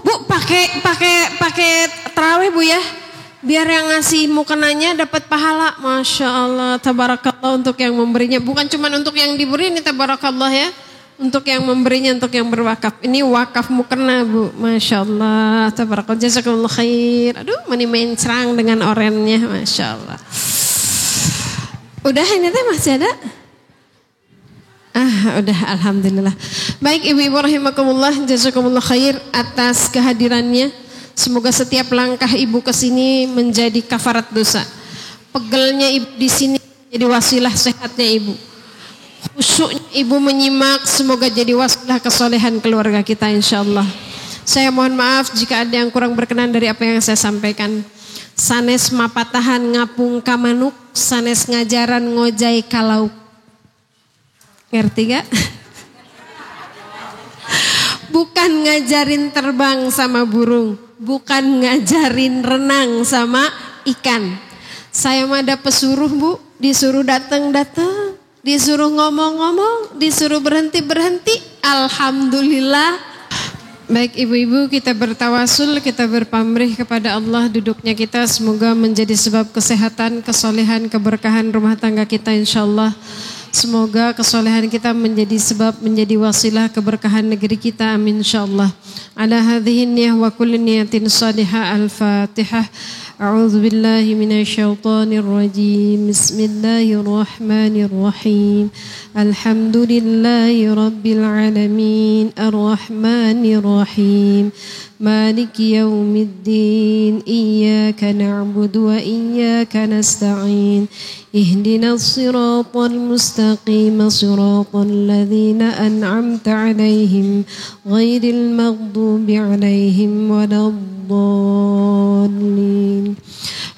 Bu pakai terawih, Bu ya. Biar yang ngasih mukenanya dapat pahala. Masya Allah, tabarakallah untuk yang memberinya. Bukan cuma untuk yang diberi, ini tabarakallah ya. Untuk yang memberinya, untuk yang berwakaf. Ini wakaf mukena, Bu. Masya Allah, tabarakallah, jazakallah khair. Aduh, main serang dengan orennya. Masya Allah. Udah ini teh masih ada? Udah, alhamdulillah. Baik ibu-ibu rahimakumullah, jazakumullah khair atas kehadirannya. Semoga setiap langkah ibu ke sini menjadi kafarat dosa. Pegelnya ibu di sini jadi wasilah sehatnya ibu. Khusyuknya ibu menyimak, semoga jadi wasilah kesolehan keluarga kita insyaallah. Saya mohon maaf jika ada yang kurang berkenan dari apa yang saya sampaikan. Sanes mapatahan ngapung kamanuk, sanes ngajaran ngojai kalau. Ngerti gak? Bukan ngajarin terbang sama burung, bukan ngajarin renang sama ikan. Saya mah ada pesuruh, Bu, disuruh datang-datang, disuruh ngomong-ngomong, disuruh berhenti-berhenti. Alhamdulillah. Baik ibu-ibu, kita bertawasul, kita berpamrih kepada Allah. Duduknya kita semoga menjadi sebab kesehatan, kesolehan, keberkahan rumah tangga kita insyaallah. Semoga kesolehan kita menjadi sebab, menjadi wasilah keberkahan negeri kita, amin insyaallah. Ala hadhihi niyah wa kulli niyatin salihah. Al-Fatihah. A'udzu billahi minasyaitonir rajim. Bismillahirrahmanirrahim. Alhamdulillahi rabbil alamin. Arrahmanir rahim. Maliki yaumiddin. Iyyaka na'budu wa iyyaka nasta'in. Ihdinas siratal mustaqim. Siratal ladzina an'amta 'alaihim ghairil maghdubi 'alaihim waladdallin.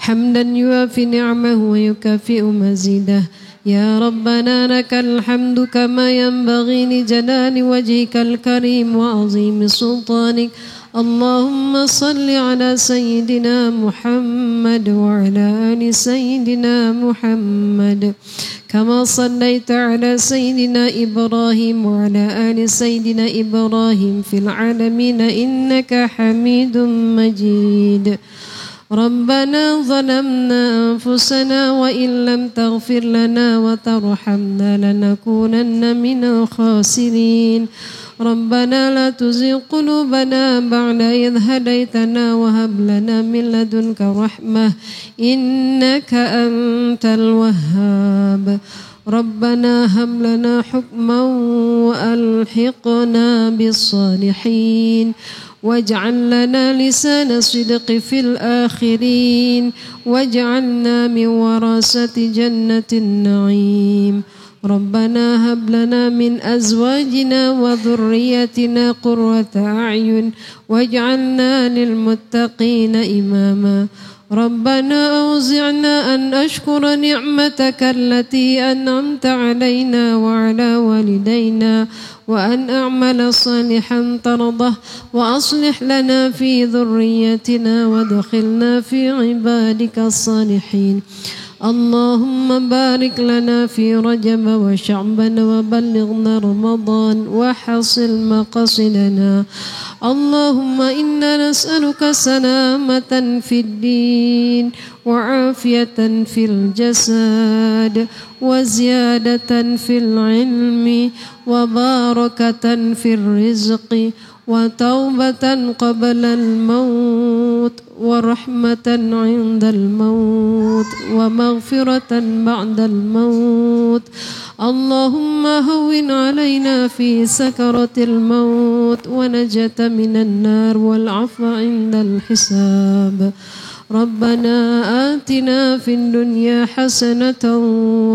Hamdan yuafi ni'amahu wa yukafi'u mazidah. Ya Rabbana lakal hamdu kama yanbaghi li jalali wajhikal karim wa azimi sultanik. Allahumma salli ala Sayyidina Muhammad wa ala ali Sayyidina Muhammad kama sallaita ala Sayyidina Ibrahim wa ala ali Sayyidina Ibrahim fil alamin innaka Hamidum Majid. ربنا ظلمنا أنفسنا وإن لم تغفر لنا وترحمنا لنكونن من الخاسرين ربنا لا تزغ قلوبنا بعد إذ هديتنا وهب لنا من لدنك رحمة إنك أنت الوهاب ربنا هب لنا حكما وألحقنا بالصالحين واجعل لنا لسان صدق في الآخرين واجعلنا من ورثة جنة النعيم ربنا هب لنا من أزواجنا وذريتنا قرة أعين واجعلنا للمتقين إماما ربنا أوزعنا أن أشكر نعمتك التي أنعمت علينا وعلى والدينا وأن أعمل صالحا ترضه وأصلح لنا في ذريتنا وادخلنا في عبادك الصالحين اللهم بارك لنا في رجب وشعبان وبلغنا رمضان وحصل مقاصدنا اللهم إنا نسألك سلامة في الدين وعافية في الجسد وزيادة في العلم وبركة في الرزق وتوبة قبل الموت ورحمة عند الموت ومغفرة بعد الموت اللهم هون علينا في سكرة الموت ونجاة من النار والعفو عند الحساب ربنا آتنا في الدنيا حسنة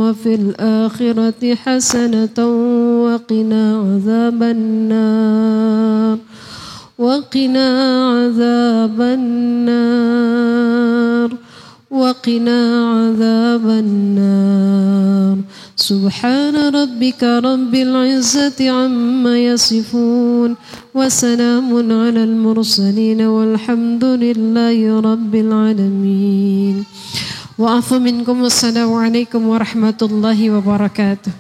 وفي الآخرة حسنة وقنا عذاب النار وقنا عذاب النار وقنا عذاب النار سبحان ربك رب العزة عما يصفون وسلام على المرسلين والحمد لله رب العالمين وعفو منكم والسلام عليكم ورحمة الله وبركاته.